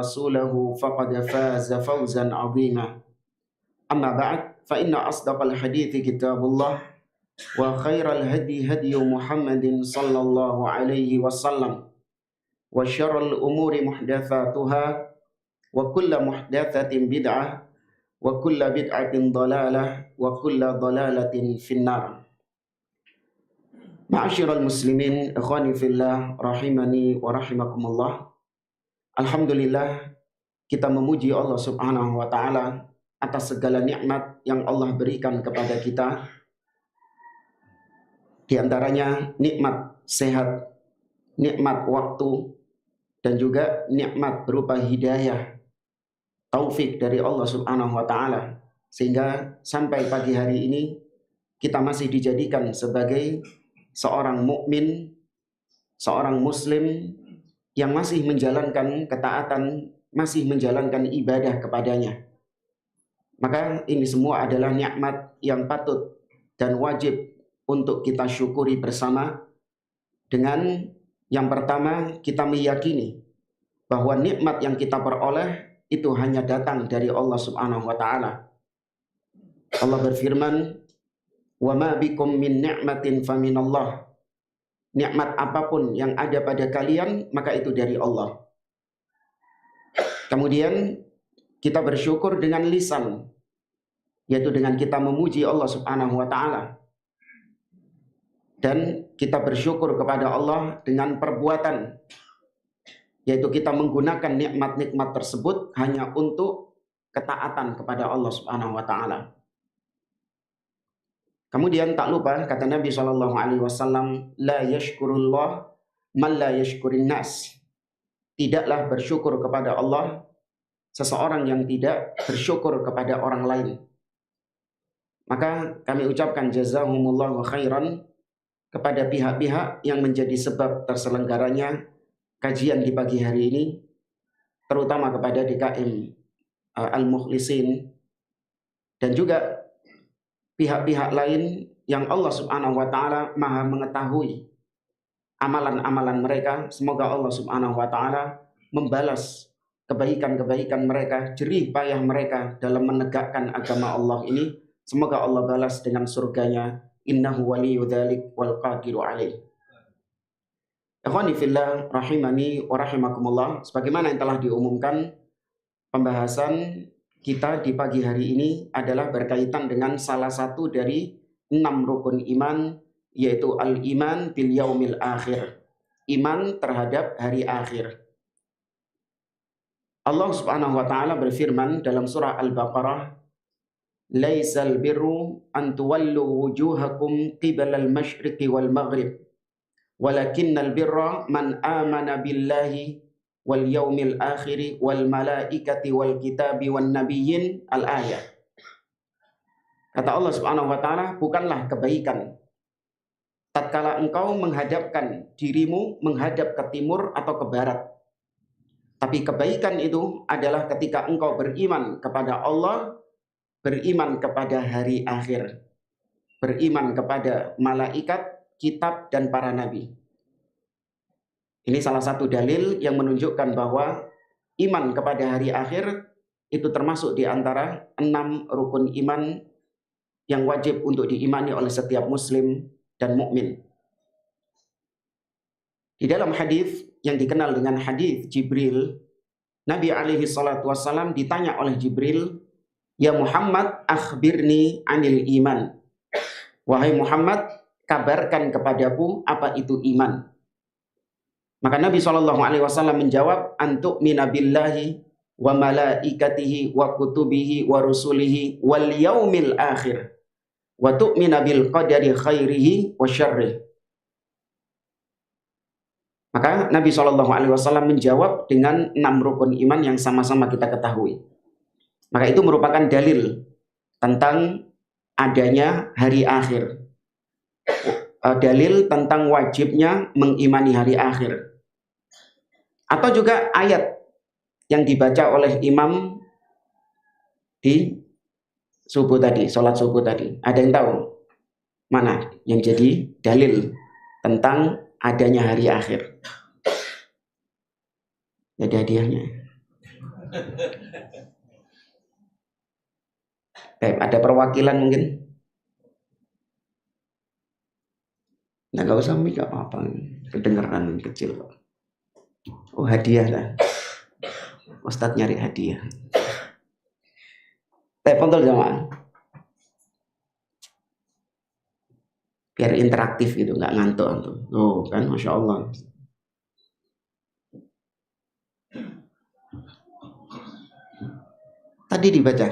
ورسوله فقد فاز فوزا عظيما. أما بعد فإن أصدق الحديث كتاب الله وخير الهدي هدي محمد صلى الله عليه وسلم وشر الأمور محدثاتها وكل محدثة بدعة وكل بدعة ضلالة وكل ضلالة في النار. Ma'asyiral muslimin, ikhwani fillah, rahimani wa rahimakumullah. Alhamdulillah, kita memuji Allah Subhanahu wa taala atas segala nikmat yang Allah berikan kepada kita. Di antaranya nikmat sehat, nikmat waktu, dan juga nikmat berupa hidayah, taufik dari Allah Subhanahu wa taala, sehingga sampai pagi hari ini kita masih dijadikan sebagai seorang mukmin, seorang muslim yang masih menjalankan ketaatan, masih menjalankan ibadah kepadanya. Maka ini semua adalah nikmat yang patut dan wajib untuk kita syukuri bersama. Dengan yang pertama, kita meyakini bahwa nikmat yang kita peroleh itu hanya datang dari Allah Subhanahu wa taala. Allah berfirman, "Wa ma bikum min ni'matin faminallah." Nikmat apapun yang ada pada kalian, maka itu dari Allah. Kemudian kita bersyukur dengan lisan, yaitu dengan kita memuji Allah Subhanahu wa taala. Dan kita bersyukur kepada Allah dengan perbuatan, yaitu kita menggunakan nikmat-nikmat tersebut hanya untuk ketaatan kepada Allah Subhanahu wa taala. Kemudian tak lupa kata Nabi SAW, la yashkurullah man la yashkurin nas. Tidaklah bersyukur kepada Allah seseorang yang tidak bersyukur kepada orang lain. Maka kami ucapkan jazahumullahu khairan kepada pihak-pihak yang menjadi sebab terselenggaranya kajian di pagi hari ini, terutama kepada DKM Al-Mukhlisin dan juga pihak-pihak lain yang Allah Subhanahu wa taala Maha mengetahui amalan-amalan mereka. Semoga Allah Subhanahu wa taala membalas kebaikan-kebaikan mereka, jerih payah mereka dalam menegakkan agama Allah ini. Semoga Allah balas dengan surganya. Innahu waliyyu dzalik wal qadiru alaih. Ikhwani fillah, rahimani wa rahimakumullah. Sebagaimana yang telah diumumkan, pembahasan kita di pagi hari ini adalah berkaitan dengan salah satu dari 6 rukun iman, yaitu al-iman bil yaumil akhir. Iman terhadap hari akhir. Allah Subhanahu wa taala berfirman dalam surah Al-Baqarah, "Laisal birru an tuwallu wujuhakum qibalal masyriqi wal maghrib, walakinnal birra man amana billahi wal yaumil akhiri wal malaikati wal kitabi wan nabiyyin." Al-ayat. Kata Allah Subhanahu wa taala, bukanlah kebaikan tatkala engkau menghadapkan dirimu menghadap ke timur atau ke barat. Tapi kebaikan itu adalah ketika engkau beriman kepada Allah, beriman kepada hari akhir, beriman kepada malaikat, kitab, dan para nabi. Ini salah satu dalil yang menunjukkan bahwa iman kepada hari akhir itu termasuk di antara 6 rukun iman yang wajib untuk diimani oleh setiap muslim dan mukmin. Di dalam hadis yang dikenal dengan hadis Jibril, Nabi alaihi salatu wassalam ditanya oleh Jibril, "Ya Muhammad, akhbirni anil iman." Wahai Muhammad, kabarkan kepadaku apa itu iman. Maka Nabi SAW menjawab, "Antu'mina billahi wa malaikatihi wa kutubihi wa rusulihi wal yaumil akhir wa tu'mina bil qadari khairihi wa syarrih." Maka Nabi SAW menjawab dengan 6 rukun iman yang sama-sama kita ketahui. Maka itu merupakan dalil tentang adanya hari akhir. Dalil tentang wajibnya mengimani hari akhir. Atau juga ayat yang dibaca oleh imam di subuh tadi, sholat subuh tadi. Ada yang tahu mana yang jadi dalil tentang adanya hari akhir? Jadi hadiahnya. Ada perwakilan mungkin? Nah, nggak usah mikir apa, kedengeran kecil. Oh, hadiah lah. Ustadz nyari hadiah. Kontol jamaah. Biar interaktif gitu, nggak ngantuk antum. Oh kan, masya Allah. Tadi dibaca.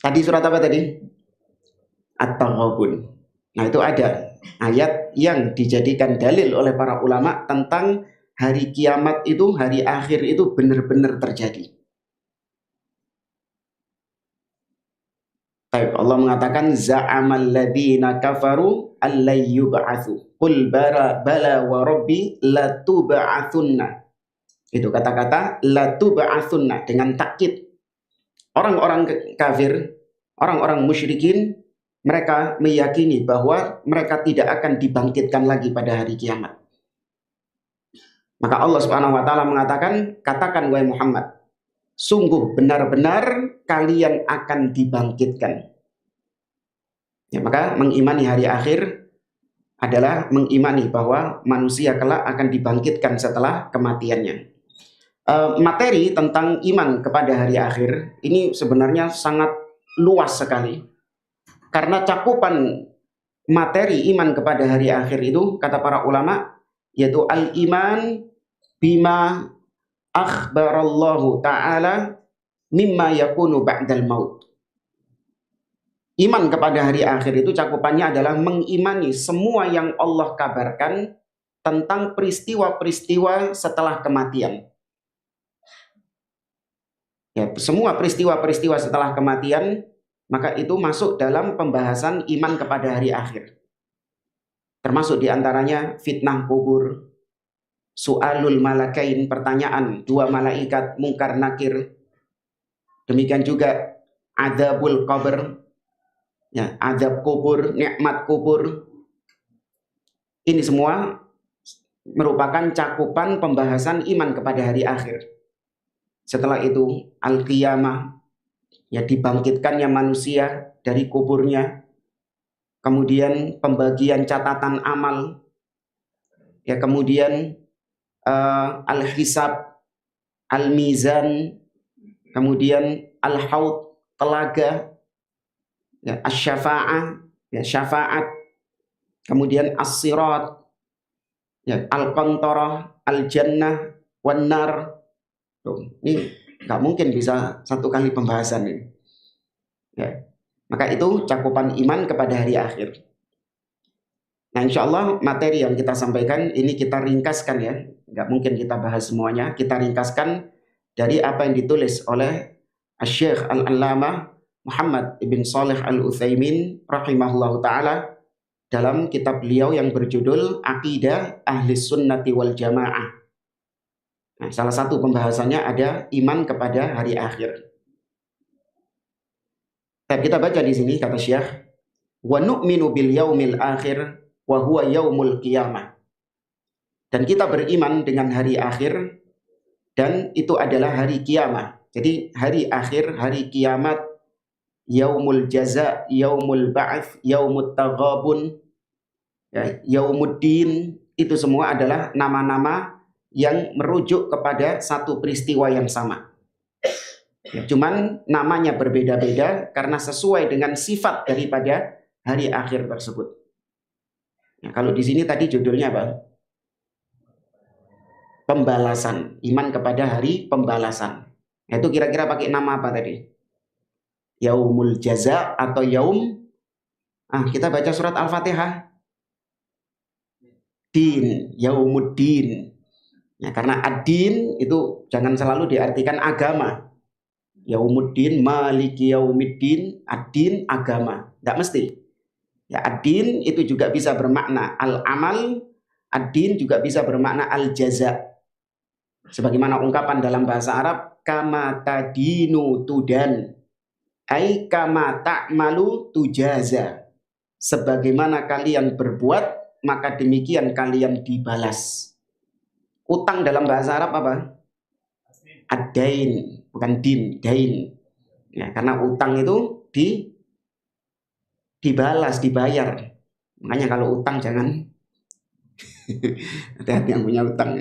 Tadi surat apa tadi? At-Taghabun. Nah itu ada ayat yang dijadikan dalil oleh para ulama tentang hari kiamat itu, hari akhir itu benar-benar terjadi. Allah mengatakan za'amal ladzina kafaru allay yub'atsu. Qul bala wa rabbi latub'atsunna. Itu kata-kata latub'atsunna dengan takkid. Orang-orang kafir, orang-orang musyrikin, mereka meyakini bahwa mereka tidak akan dibangkitkan lagi pada hari kiamat. Maka Allah Subhanahu wa taala mengatakan, katakan wahai Muhammad, sungguh benar-benar kalian akan dibangkitkan. Ya, maka mengimani hari akhir adalah mengimani bahwa manusia kelak akan dibangkitkan setelah kematiannya. Materi tentang iman kepada hari akhir ini sebenarnya sangat luas sekali. Karena cakupan materi iman kepada hari akhir itu, kata para ulama, yaitu al-iman bima akhbarallahu ta'ala mimma yakunu ba'dal maut. Iman kepada hari akhir itu cakupannya adalah mengimani semua yang Allah kabarkan tentang peristiwa-peristiwa setelah kematian. Ya, semua peristiwa-peristiwa setelah kematian, maka itu masuk dalam pembahasan iman kepada hari akhir. Termasuk diantaranya fitnah kubur, su'alul malakain, pertanyaan dua malaikat mungkar nakir. Demikian juga adzabul qabr, ya, azab kubur, nikmat kubur. Ini semua merupakan cakupan pembahasan iman kepada hari akhir. Setelah itu al-qiyamah, ya, dibangkitkannya manusia dari kuburnya. Kemudian pembagian catatan amal, ya, kemudian al-hisab, al-mizan, kemudian al-haud, telaga, ya, asy-syafa'ah, ya, syafaat, kemudian as-sirat, ya, al-qantarah, al-jannah, wan-nar. Ini nggak mungkin bisa satu kali pembahasan ini. Ya. Maka itu cakupan iman kepada hari akhir. Nah, insya Allah materi yang kita sampaikan ini kita ringkaskan, ya. Nggak mungkin kita bahas semuanya. Kita ringkaskan dari apa yang ditulis oleh Syekh Al-Allamah Muhammad ibn Shalih Al-Utsaimin rahimahullahu ta'ala dalam kitab beliau yang berjudul Aqidah Ahli Sunnati wal Jamaah. Nah, salah satu pembahasannya ada iman kepada hari akhir. Kita baca di sini kata Syekh, wa nu'minu bil yaumil akhir wa huwa yaumul qiyamah. Dan kita beriman dengan hari akhir dan itu adalah hari kiamat. Jadi hari akhir, hari kiamat, yaumul jaza, yaumul ba'ats, yaumut taghabun, ya, yaumuddin, itu semua adalah nama-nama yang merujuk kepada satu peristiwa yang sama. Ya, cuman namanya berbeda-beda karena sesuai dengan sifat daripada hari akhir tersebut. Ya, kalau di sini tadi judulnya apa? Pembalasan, iman kepada hari pembalasan. Nah, itu kira-kira pakai nama apa tadi? Yaumul jaza atau yaum? Kita baca surat Al-Fatihah. Din, yaumuddin. Ya, karena ad-din itu jangan selalu diartikan agama. Yaumuddin, maliki yaumiddin, ad-din agama. Tidak mesti. Ya, ad-din itu juga bisa bermakna al-amal, ad-din juga bisa bermakna al-jaza. Sebagaimana ungkapan dalam bahasa Arab, kama tadinu tudan, ai kama ta'malu tujaza. Sebagaimana kalian berbuat, maka demikian kalian dibalas. Utang dalam bahasa Arab apa? Ad-dain, bukan dain. Ya, karena utang itu dibalas, dibayar. Makanya kalau utang jangan hati-hati yang punya utang.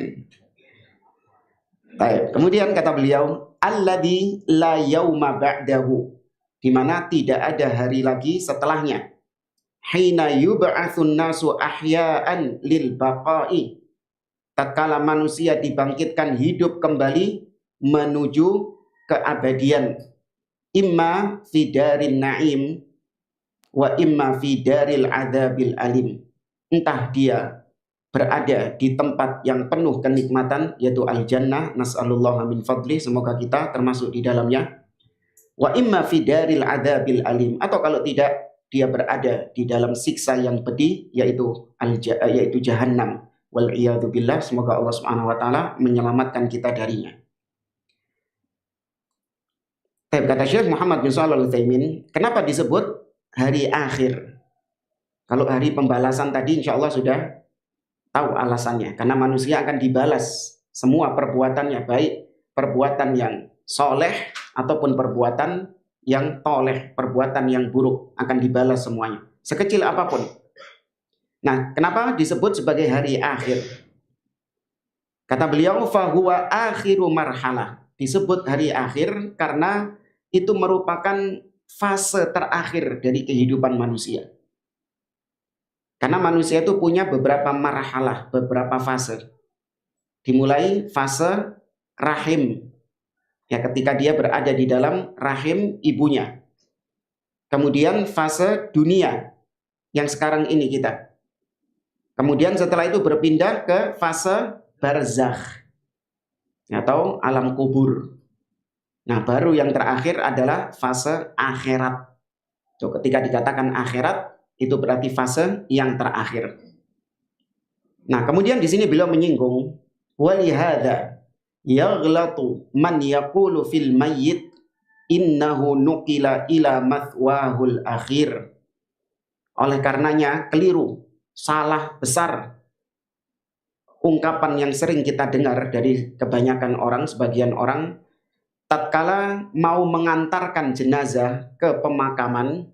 Baik. Kemudian kata beliau, alladzi la yauma ba'dahu, di mana tidak ada hari lagi setelahnya. Hina yub'atsun nasu ahya'an lil baqa'i, tatkala manusia dibangkitkan hidup kembali menuju keabadian. Imma fi darin na'im wa imma fi daril adabil alim. Entah dia berada di tempat yang penuh kenikmatan, yaitu al-jannah, nas'alullah min fadli, semoga kita termasuk di dalamnya. Wa imma fi daril adabil alim, atau kalau tidak, dia berada di dalam siksa yang pedih, yaitu jahannam. Wal iyadu billah, semoga Allah Subhanahu wa taala menyelamatkan kita darinya. Kata Syekh Muhammad bin Shalih Al-Utsaimin, kenapa disebut hari akhir? Kalau hari pembalasan tadi insya Allah sudah tahu alasannya. Karena manusia akan dibalas semua perbuatannya, baik perbuatan yang soleh ataupun perbuatan yang toleh, perbuatan yang buruk, akan dibalas semuanya, sekecil apapun. Nah, kenapa disebut sebagai hari akhir? Kata beliau, fahuwa akhiru marhalah. Disebut hari akhir karena itu merupakan fase terakhir dari kehidupan manusia. Karena manusia itu punya beberapa marhalah, beberapa fase. Dimulai fase rahim, ya ketika dia berada di dalam rahim ibunya. Kemudian fase dunia, yang sekarang ini kita. Kemudian setelah itu berpindah ke fase barzakh, atau alam kubur. Nah, baru yang terakhir adalah fase akhirat. So, ketika dikatakan akhirat, itu berarti fase yang terakhir. Nah, kemudian di sini beliau menyinggung, walihada yaghlatu man yaqulu fil mayyit innahu nuqila ila mathwahul akhir. Oleh karenanya keliru, salah besar ungkapan yang sering kita dengar dari kebanyakan orang, sebagian orang, tatkala mau mengantarkan jenazah ke pemakaman,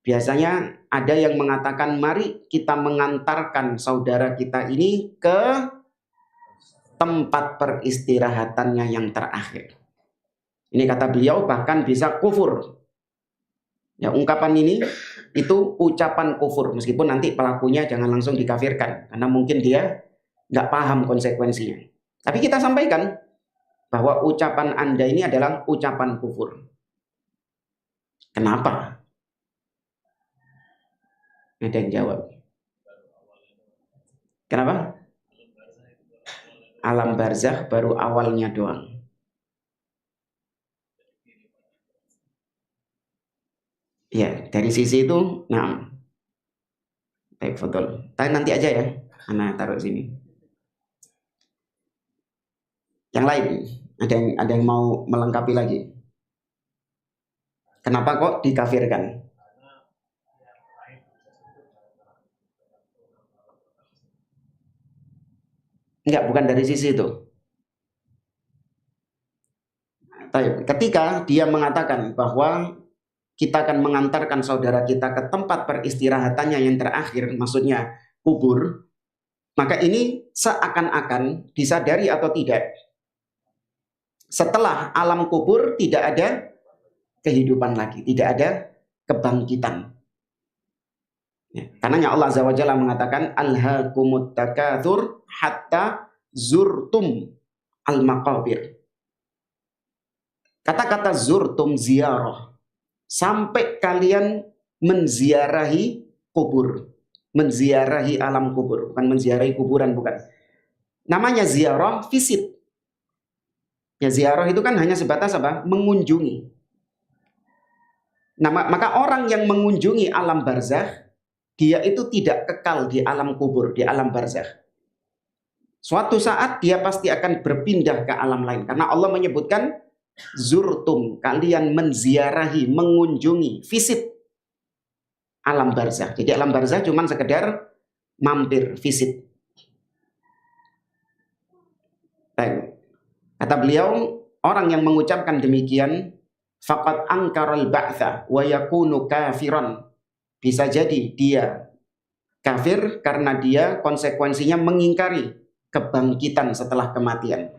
biasanya ada yang mengatakan, mari kita mengantarkan saudara kita ini ke tempat peristirahatannya yang terakhir. Ini kata beliau bahkan bisa kufur. Ya, ungkapan ini itu ucapan kufur, meskipun nanti pelakunya jangan langsung dikafirkan, karena mungkin dia nggak paham konsekuensinya. Tapi kita sampaikan bahwa ucapan Anda ini adalah ucapan kufur. Kenapa? Ada yang jawab. Kenapa? Alam barzakh baru awalnya doang. Ya, dari sisi itu, nah, baik, betul. Tapi nanti aja ya, Ana taruh sini. Yang lain, ada yang mau melengkapi lagi? Kenapa kok dikafirkan? Enggak, bukan dari sisi itu. Ketika dia mengatakan bahwa kita akan mengantarkan saudara kita ke tempat peristirahatannya yang terakhir, maksudnya kubur, maka ini seakan-akan disadari atau tidak, setelah alam kubur tidak ada kehidupan lagi, tidak ada kebangkitan. Ya, karena Allah Azza wa Jalla mengatakan alhaakumut takatsur hatta zurtum al-maqabir. Kata-kata zurtum ziarah, sampai kalian menziarahi kubur, menziarahi alam kubur, bukan menziarahi kuburan, bukan. Namanya ziarah, visit. Ya, ziarah itu kan hanya sebatas apa? Mengunjungi. Nah, maka orang yang mengunjungi alam barzakh, dia itu tidak kekal di alam kubur, di alam barzakh. Suatu saat dia pasti akan berpindah ke alam lain, karena Allah menyebutkan zurtum, kalian menziarahi, mengunjungi, visit alam barzakh. Jadi alam barzakh cuma sekedar mampir, visit. Baik. Kata beliau, orang yang mengucapkan demikian faqad angkaral ba'tsa wa yakunu kafiran. Bisa jadi dia kafir karena dia konsekuensinya mengingkari kebangkitan setelah kematian.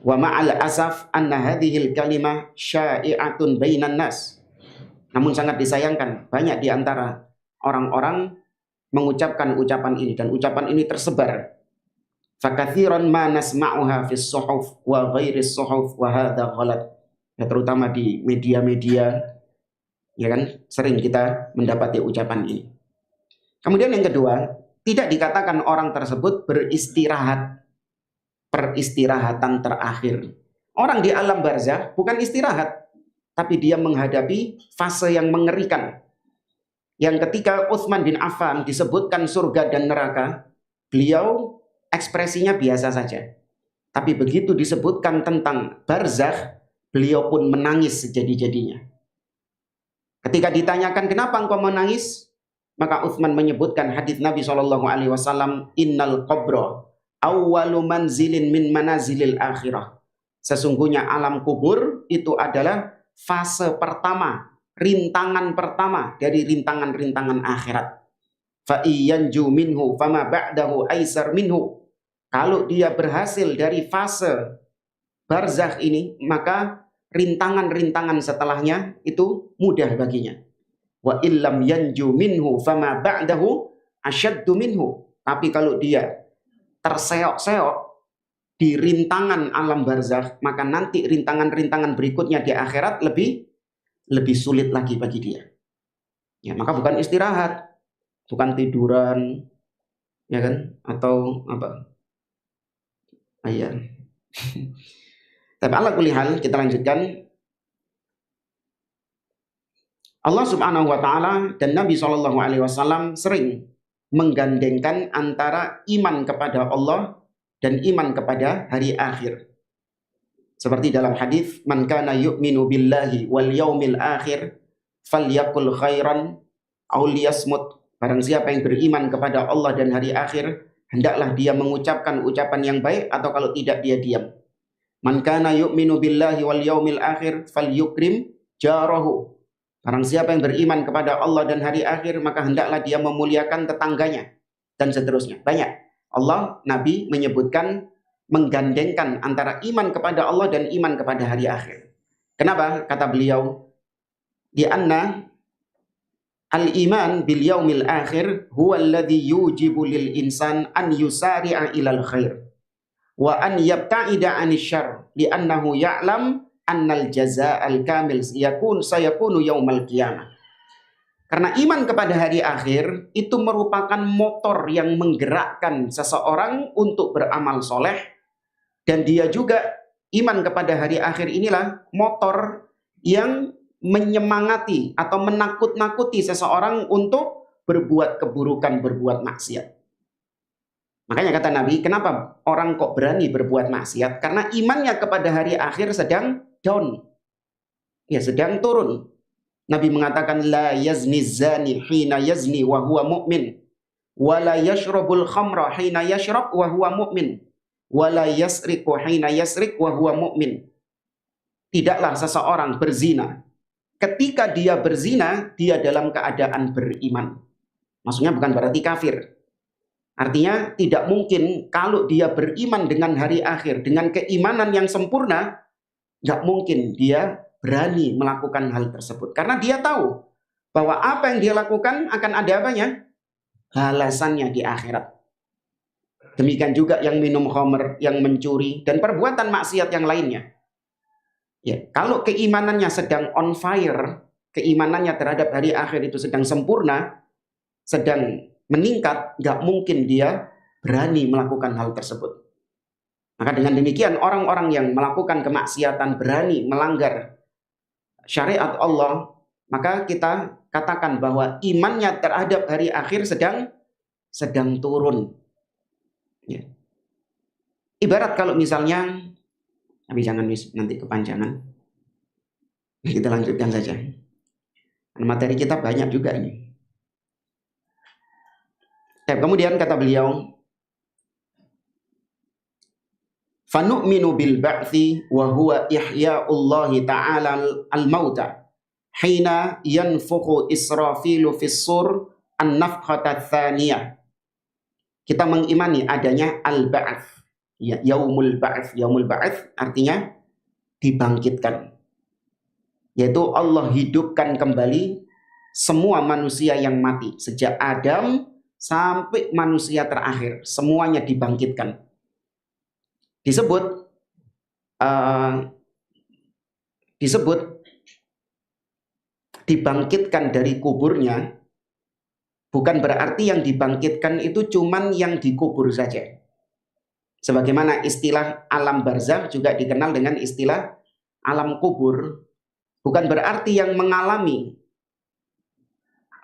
Wa ma'al asaf anna hadhil kalimah sya'i'atun bainan nas. Namun sangat disayangkan, banyak di antara orang-orang mengucapkan ucapan ini dan ucapan ini tersebar. Fakatsiran ma nasma'uha fis suhuf wa ghairis suhuf wa hadza ghalat. Ya, terutama di media-media, ya kan, sering kita mendapati ucapan ini. Kemudian yang kedua, tidak dikatakan orang tersebut beristirahat, peristirahatan terakhir. Orang di alam barzakh bukan istirahat, tapi dia menghadapi fase yang mengerikan. Yang ketika Utsman bin Affan disebutkan surga dan neraka, beliau ekspresinya biasa saja. Tapi begitu disebutkan tentang barzakh, beliau pun menangis sejadi-jadinya. Ketika ditanyakan kenapa engkau menangis, maka Utsman menyebutkan hadis Nabi SAW, innal qabra awwalu manzilin min manazilil akhirah. Sesungguhnya alam kubur itu adalah fase pertama, rintangan pertama dari rintangan-rintangan akhirat. Fa iyanju minhu fama ba'dahu aisar minhu. Kalau dia berhasil dari fase barzakh ini, maka rintangan-rintangan setelahnya itu mudah baginya. Wa illam yanju minhu fama ba'dahu asyaddu minhu. Tapi kalau dia terseok-seok di rintangan alam barzakh, maka nanti rintangan-rintangan berikutnya di akhirat lebih sulit lagi bagi dia. Ya, maka bukan istirahat, bukan tiduran, ya kan, atau apa? Ayah. Tapi ala kulli hal, kita lanjutkan. Allah Subhanahu wa taala dan Nabi SAW sering menggandengkan antara iman kepada Allah dan iman kepada hari akhir. Seperti dalam hadis, man kana yu'minu billahi wal yaumil akhir falyakul khairan aw liyasmut. Barang siapa yang beriman kepada Allah dan hari akhir, hendaklah dia mengucapkan ucapan yang baik, atau kalau tidak dia diam. Man kana yu'minu billahi wal yaumil akhir falyukrim jarahu. Barang siapa yang beriman kepada Allah dan hari akhir, maka hendaklah dia memuliakan tetangganya, dan seterusnya. Banyak Allah, Nabi menyebutkan, menggandengkan antara iman kepada Allah dan iman kepada hari akhir. Kenapa? Kata beliau, di anna al-iman bil yaumil akhir huwa alladhi yujibu lil insan an yusari'a ilal khair wa an yabta'ida 'anil syarr li'annahu ya'lam annal jazaa'al kamil sayakunu yaumal qiyamah. Karena iman kepada hari akhir itu merupakan motor yang menggerakkan seseorang untuk beramal soleh, dan dia juga, iman kepada hari akhir inilah motor yang menyemangati atau menakut-nakuti seseorang untuk berbuat keburukan, berbuat maksiat. Makanya kata Nabi, kenapa orang kok berani berbuat maksiat? Karena imannya kepada hari akhir sedang down, ya, sedang turun. Nabi mengatakan, la yazni zani hina yazni wa huwa mu'min, wa la yashrabul khamra hina yashrab wa huwa mu'min, wa la yasriku hina yasrik wa huwa mu'min. Tidaklah seseorang berzina ketika dia berzina, dia dalam keadaan beriman. Maksudnya bukan berarti kafir. Artinya tidak mungkin kalau dia beriman dengan hari akhir, dengan keimanan yang sempurna, nggak mungkin dia berani melakukan hal tersebut. Karena dia tahu bahwa apa yang dia lakukan akan ada apanya? Balasannya di akhirat. Demikian juga yang minum khamr, yang mencuri, dan perbuatan maksiat yang lainnya. Ya, kalau keimanannya sedang on fire, keimanannya terhadap hari akhir itu sedang sempurna, sedang meningkat, nggak mungkin dia berani melakukan hal tersebut. Maka dengan demikian orang-orang yang melakukan kemaksiatan, berani melanggar syariat Allah, maka kita katakan bahwa imannya terhadap hari akhir sedang turun. Ya. Ibarat kalau misalnya, tapi jangan nanti kepanjangan, kita lanjutkan saja. Materi kita banyak juga ini. Kemudian kata beliau, Fanu'minu bil ba'thi wa huwa ihya'ullahi ta'ala al-mauta hina yanfukhu Israfilu fis sur an-nafkhata tsaniyah. Kita mengimani adanya al-ba'ts, ya, yaumul ba'ts. Yaumul ba'ts artinya dibangkitkan, yaitu Allah hidupkan kembali semua manusia yang mati sejak Adam sampai manusia terakhir, semuanya dibangkitkan. Disebut dibangkitkan dari kuburnya, bukan berarti yang dibangkitkan itu cuman yang dikubur saja. Sebagaimana istilah alam barzakh juga dikenal dengan istilah alam kubur, bukan berarti yang mengalami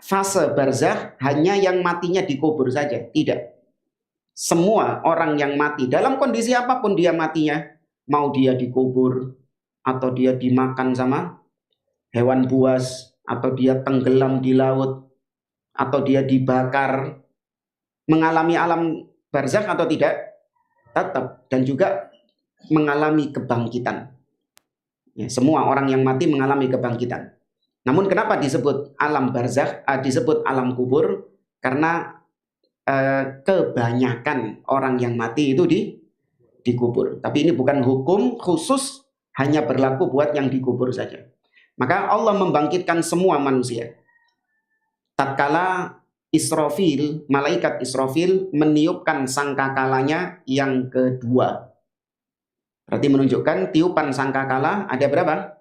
fase barzakh hanya yang matinya dikubur saja, tidak. Semua orang yang mati dalam kondisi apapun dia matinya, mau dia dikubur atau dia dimakan sama hewan buas atau dia tenggelam di laut atau dia dibakar, mengalami alam barzakh atau tidak, tetap, dan juga mengalami kebangkitan. Ya, semua orang yang mati mengalami kebangkitan. Namun kenapa disebut alam barzakh, disebut alam kubur? Karena kebanyakan orang yang mati itu dikubur. Tapi ini bukan hukum khusus hanya berlaku buat yang dikubur saja. Maka Allah membangkitkan semua manusia. Tatkala Israfil, malaikat Israfil meniupkan sangkakalanya yang kedua. Berarti menunjukkan tiupan sangkakala ada berapa?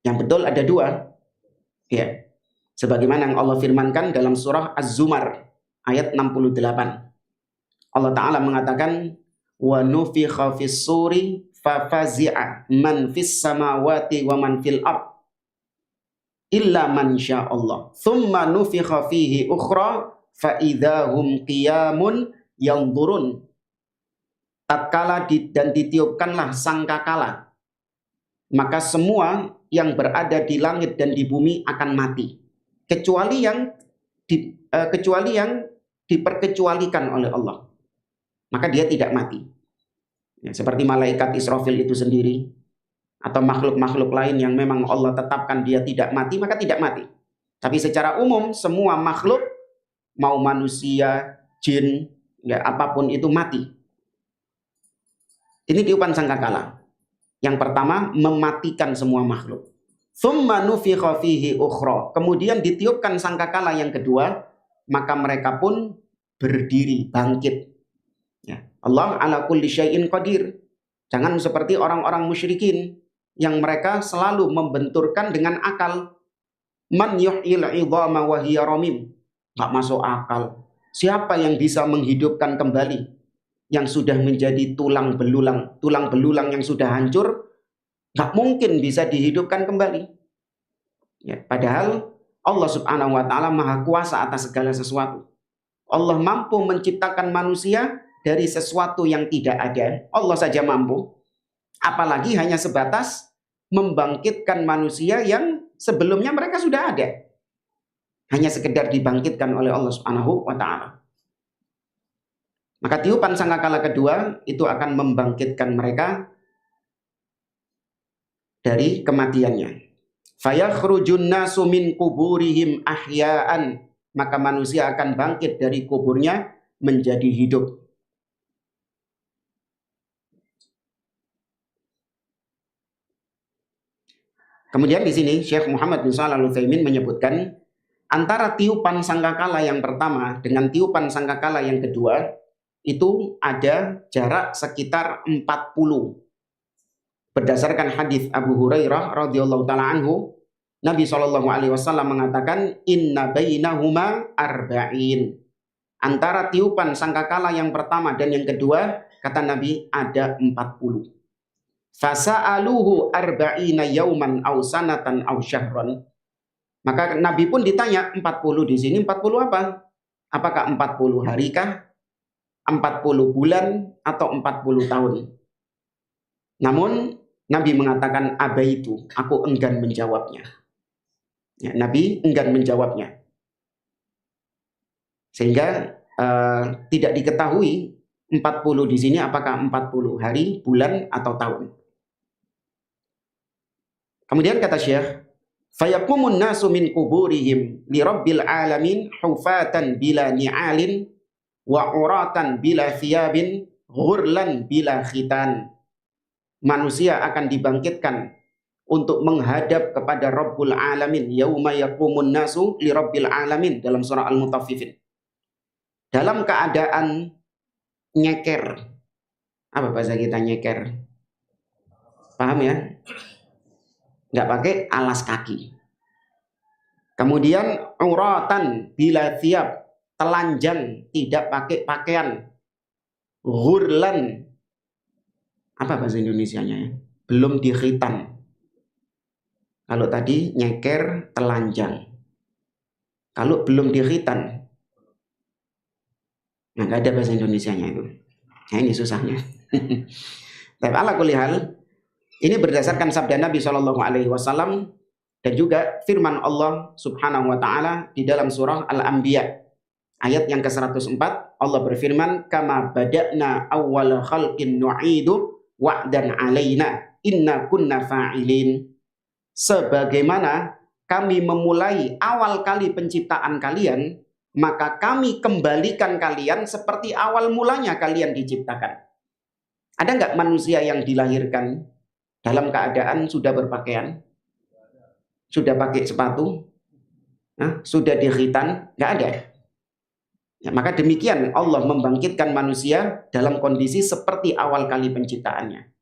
Yang betul ada 2. Ya. Sebagaimana yang Allah firmankan dalam surah Az-Zumar ayat 68. Allah Ta'ala mengatakan, wa nufikha fis suri fafazi'a man fis samawati wa man fil ard illa man sya'allah thumma nufikha fihi ukhra fa idahum qiyamun yanzurun. Tatkala dan ditiupkanlah sangkakala, maka semua yang berada di langit dan di bumi akan mati, kecuali yang diperkecualikan oleh Allah, maka dia tidak mati. Ya, seperti malaikat Israfil itu sendiri atau makhluk-makhluk lain yang memang Allah tetapkan dia tidak mati, maka tidak mati. Tapi secara umum semua makhluk, mau manusia, jin, ya apapun itu mati. Ini tiupan sangkakala. Yang pertama mematikan semua makhluk. Tsumma nufikha fihi ukhra. Kemudian ditiupkan sangkakala yang kedua, maka mereka pun berdiri, bangkit. Ya. Allah ala kulli syai'in qadir. Jangan seperti orang-orang musyrikin yang mereka selalu membenturkan dengan akal. Man yuhyil 'idhama wa hiya ramim. Enggak masuk akal. Siapa yang bisa menghidupkan kembali yang sudah menjadi tulang belulang yang sudah hancur? Enggak mungkin bisa dihidupkan kembali. Ya, padahal Allah Subhanahu wa taala Maha Kuasa atas segala sesuatu. Allah mampu menciptakan manusia dari sesuatu yang tidak ada. Allah saja mampu. Apalagi hanya sebatas membangkitkan manusia yang sebelumnya mereka sudah ada. Hanya sekedar dibangkitkan oleh Allah Subhanahu wa taala. Maka tiupan sangkakala kedua itu akan membangkitkan mereka dari kematiannya. Fayakhrujun nasu min kuburihim ahya'an. Maka manusia akan bangkit dari kuburnya menjadi hidup. Kemudian di sini Syekh Muhammad bin Shalih Al-Utsaimin menyebutkan antara tiupan sangkakala yang pertama dengan tiupan sangkakala yang kedua itu ada jarak sekitar 40. Berdasarkan hadis Abu Hurairah radhiyallahu taala anhu, Nabi SAW mengatakan inna bainahuma arba'in. Antara tiupan sangkakala yang pertama dan yang kedua, kata Nabi, ada 40. Fasa'aluhu arba'ina yauman aw sanatan aw syahran. Maka Nabi pun ditanya 40 di sini 40 apa? Apakah 40 hari kah? 40 bulan atau 40 tahun. Namun Nabi mengatakan abaitu, aku enggan menjawabnya. Ya, Nabi enggan menjawabnya. Sehingga tidak diketahui 40 di sini apakah 40 hari, bulan, atau tahun? Kemudian kata Syekh, fayaqumun nasu min kuburihim li rabbil alamin hufatan bila ni'alin wa uratan bila thiyabin ghurlan bila khitan. Manusia akan dibangkitkan untuk menghadap kepada Rabbul Alamin. Yauma yaqumun nasu li rabbil alamin dalam surah Al-Mutaffifin. Dalam keadaan nyeker. Apa bahasa kita nyeker? Paham ya? Nggak pakai alas kaki. Kemudian uratan bila thiyab, telanjang, tidak pakai pakaian. Ghurlan, apa bahasa Indonesianya ya? Belum dikhitan. Kalau tadi nyeker, telanjang. Kalau belum dikhitan, nah nggak ada bahasa Indonesianya itu. Nah ini susahnya. Tapi ala kulli hal, ini berdasarkan sabda Nabi SAW dan juga firman Allah Subhanahu wa taala di dalam surah Al-Anbiya ayat yang ke-104. Allah berfirman, kama bada'na awwala khalqin nu'idu wa'dan 'alaina inna kunna fa'ilin. Sebagaimana kami memulai awal kali penciptaan kalian, maka kami kembalikan kalian seperti awal mulanya kalian diciptakan. Ada nggak manusia yang dilahirkan dalam keadaan sudah berpakaian, sudah pakai sepatu, sudah dikhitan? Nggak ada. Ya, maka demikian Allah membangkitkan manusia dalam kondisi seperti awal kali penciptaannya.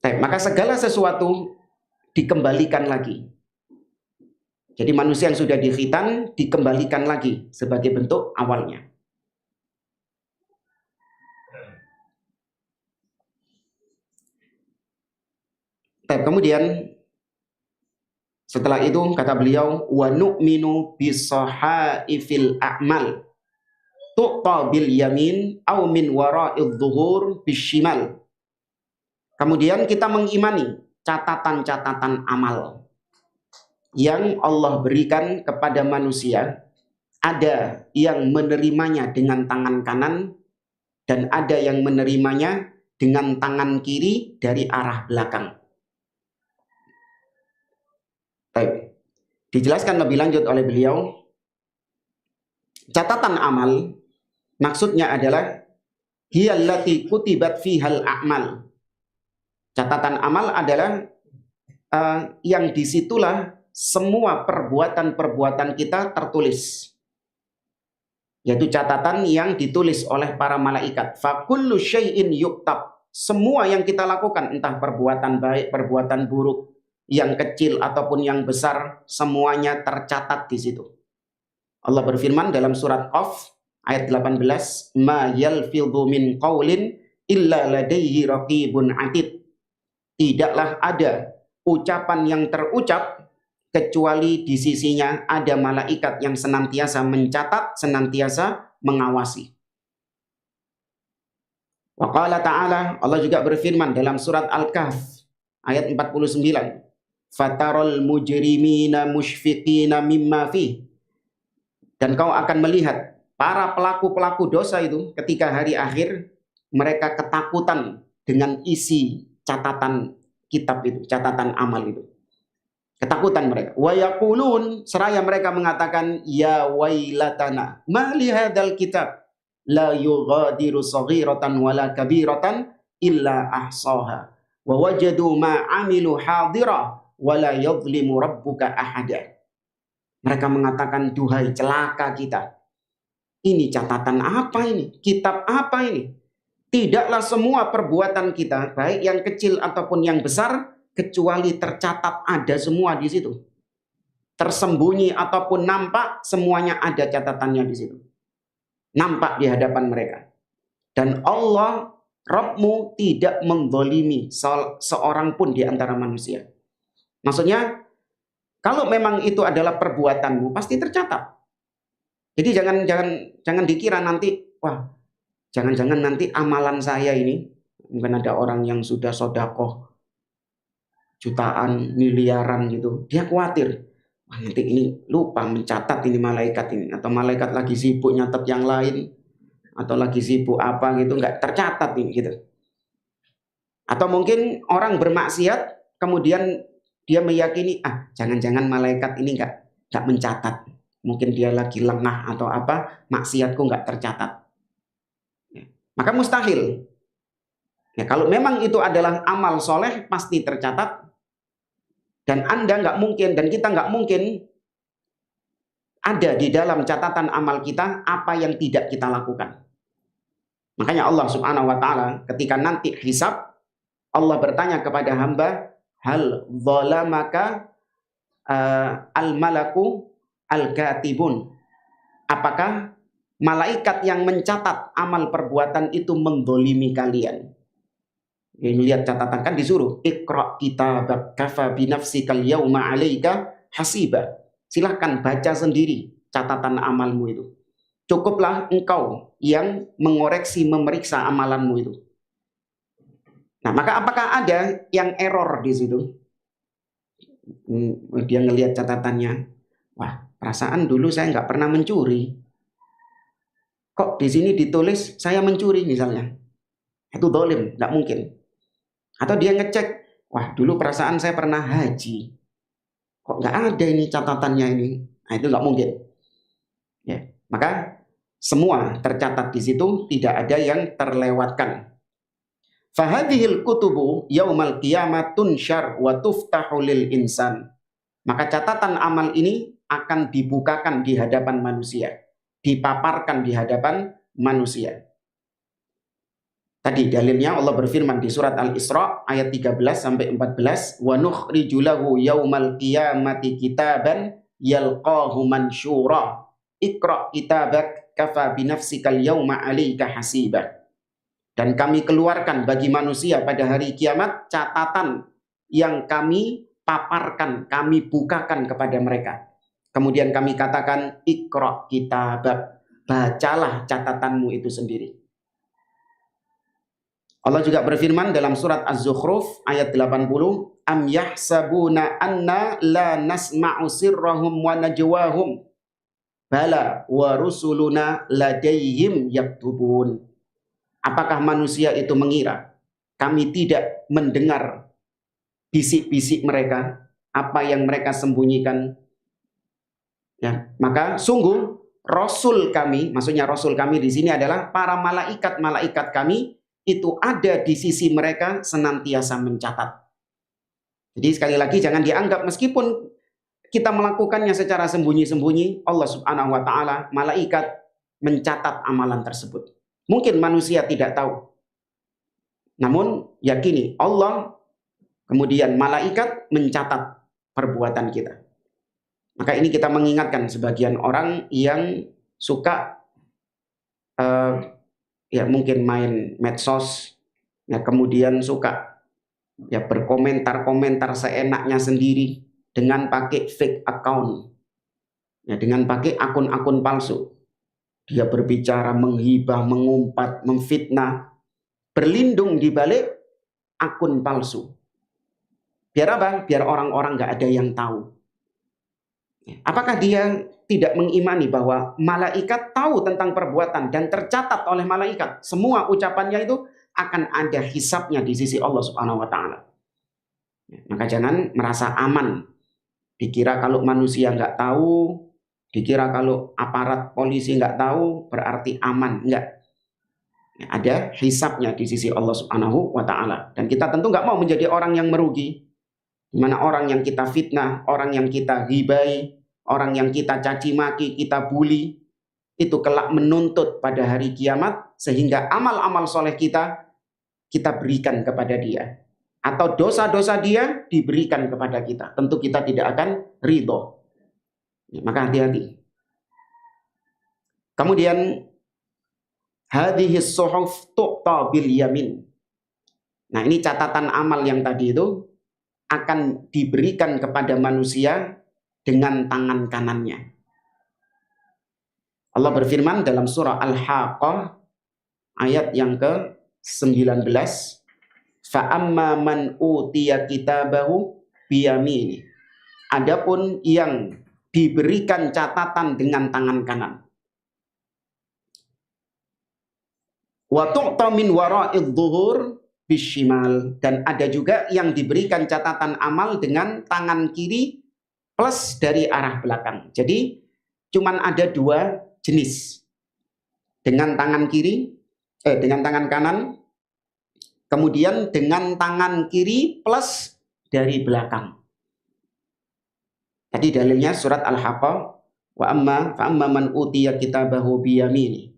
Maka segala sesuatu dikembalikan lagi. Jadi manusia yang sudah dikhitan dikembalikan lagi sebagai bentuk awalnya. Kemudian setelah itu kata beliau, wa nu'minu bisahaifil a'mal tu'ta bil yamin aw min wara'idh dhuhur bishimal. Kemudian kita mengimani catatan-catatan amal yang Allah berikan kepada manusia. Ada yang menerimanya dengan tangan kanan dan ada yang menerimanya dengan tangan kiri dari arah belakang. Baik. Dijelaskan lebih lanjut oleh beliau, catatan amal maksudnya adalah hiyallati kutibat fihal a'mal. Catatan amal adalah yang disitulah semua perbuatan-perbuatan kita tertulis. Yaitu catatan yang ditulis oleh para malaikat. Fakullu syai'in yuktab. Semua yang kita lakukan, entah perbuatan baik, perbuatan buruk, yang kecil ataupun yang besar, semuanya tercatat di situ. Allah berfirman dalam surat Qaf ayat 18, ma yalfidhu min qaulin illa ladaihi raqibun atid. Tidaklah ada ucapan yang terucap kecuali di sisinya ada malaikat yang senantiasa mencatat, senantiasa mengawasi. Wa qala ta'ala, Allah juga berfirman dalam surat Al-Kahf ayat 49, fatarul mujrimina musyfiqina mimma fi. Dan kau akan melihat para pelaku-pelaku dosa itu ketika hari akhir mereka ketakutan dengan isi catatan kitab itu, catatan amal itu. Ketakutan mereka. Wa yaqulun, seraya mereka mengatakan, ya wailatana ma li hadzal kitab la yughadiru saghiratan wala kabiratan illa ahsaha wa wajadu ma amilu hadira wala yadhlimu rabbuka ahada. Mereka mengatakan, duhai celaka kita. Ini catatan apa ini? Kitab apa ini? Tidaklah semua perbuatan kita, baik yang kecil ataupun yang besar, kecuali tercatat ada semua di situ. Tersembunyi ataupun nampak, semuanya ada catatannya di situ. Nampak di hadapan mereka. Dan Allah, Rabbmu tidak menzalimi seorang pun di antara manusia. Maksudnya, kalau memang itu adalah perbuatanmu, pasti tercatat. Jadi jangan dikira nanti, wah, jangan-jangan nanti amalan saya ini, mungkin ada orang yang sudah sedekah jutaan, miliaran gitu. Dia khawatir, nanti ini lupa mencatat ini malaikat ini, atau malaikat lagi sibuk nyatet yang lain, atau lagi sibuk apa gitu, nggak tercatat ini gitu. Atau mungkin orang bermaksiat kemudian dia meyakini jangan-jangan malaikat ini nggak mencatat, mungkin dia lagi lengah atau apa, maksiatku nggak tercatat. Maka mustahil. Ya, kalau memang itu adalah amal soleh pasti tercatat, dan Anda nggak mungkin dan kita nggak mungkin ada di dalam catatan amal kita apa yang tidak kita lakukan. Makanya Allah Subhanahu wa taala ketika nanti hisab, Allah bertanya kepada hamba, hal zalamaka al-malaku al-katibun. Apakah malaikat yang mencatat amal perbuatan itu mendolimi kalian? Ini lihat catatan, kan disuruh iqra kitabak kafa binafsikal yauma 'alaika hasiba. Silahkan baca sendiri catatan amalmu itu. Cukuplah engkau yang mengoreksi, memeriksa amalanmu itu. Nah, maka apakah ada yang error di situ? Dia ngelihat catatannya, wah, perasaan dulu saya nggak pernah mencuri. Kok di sini ditulis saya mencuri misalnya? Itu dolim, nggak mungkin. Atau dia ngecek, wah dulu perasaan saya pernah haji, kok nggak ada ini catatannya ini. Nah, itu nggak mungkin. Ya, maka semua tercatat di situ, tidak ada yang terlewatkan. Fahadhil kutubu yaumal qiyamatun syar wa tuftahu lil insan. Maka catatan amal ini akan dibukakan di hadapan manusia, dipaparkan di hadapan manusia. Tadi dalilnya Allah berfirman di surat Al-Isra ayat 13 sampai 14, wa nukhriju lahu yaumal qiyamati kitaban yalqahu mansyura iqra kitabak kafa binafsikal yauma 'alaika hasiba. Dan kami keluarkan bagi manusia pada hari kiamat catatan yang kami paparkan, kami bukakan kepada mereka. Kemudian kami katakan iqra kitabak, bacalah catatanmu itu sendiri. Allah juga berfirman dalam surat Az-Zukhruf ayat 80, am yahsabuna anna la nasma'u sirrahum wa najwahum bala wa rusuluna ladaihim yaktubun. Apakah manusia itu mengira kami tidak mendengar bisik-bisik mereka, apa yang mereka sembunyikan? Ya, maka sungguh rasul kami, maksudnya rasul kami di sini adalah para malaikat-malaikat kami, itu ada di sisi mereka senantiasa mencatat. Jadi sekali lagi jangan dianggap meskipun kita melakukannya secara sembunyi-sembunyi, Allah Subhanahu wa taala, malaikat mencatat amalan tersebut. Mungkin manusia tidak tahu. Namun yakini Allah, kemudian malaikat mencatat perbuatan kita. Maka ini kita mengingatkan sebagian orang yang suka ya mungkin main medsos, ya kemudian suka ya berkomentar-komentar seenaknya sendiri dengan pakai fake account, ya dengan pakai akun-akun palsu. Dia berbicara, menghibah, mengumpat, memfitnah, berlindung di balik akun palsu. Biar apa? Biar orang-orang nggak ada yang tahu. Apakah dia tidak mengimani bahwa malaikat tahu tentang perbuatan dan tercatat oleh malaikat? Semua ucapannya itu akan ada hisabnya di sisi Allah Subhanahu wa taala. Maka jangan merasa aman. Dikira kalau manusia nggak tahu, dikira kalau aparat polisi nggak tahu berarti aman. Enggak. Ada hisabnya di sisi Allah Subhanahu wa taala. Dan kita tentu nggak mau menjadi orang yang merugi. Di mana orang yang kita fitnah, orang yang kita ghibai, orang yang kita caci maki, kita bully, itu kelak menuntut pada hari kiamat, sehingga amal-amal soleh kita berikan kepada dia. Atau dosa-dosa dia diberikan kepada kita. Tentu kita tidak akan ridho. Maka hati-hati. Kemudian, hadhihi suhuf tu'ta bil yamin. Nah, ini catatan amal yang tadi itu akan diberikan kepada manusia dengan tangan kanannya. Allah berfirman dalam surah Al-Haqqah ayat yang ke-19, fa'amma man utiya kitabahu biyamini. Adapun yang diberikan catatan dengan tangan kanan. Wa tu'ta min wara'idh dhuhur bishimal, dan ada juga yang diberikan catatan amal dengan tangan kiri plus dari arah belakang. Jadi cuman ada dua jenis. Dengan tangan kiri, dengan tangan kanan, kemudian dengan tangan kiri plus dari belakang. Tadi dalilnya surat Al-Haqqah, wa amma man utiya kitabahu biyamini.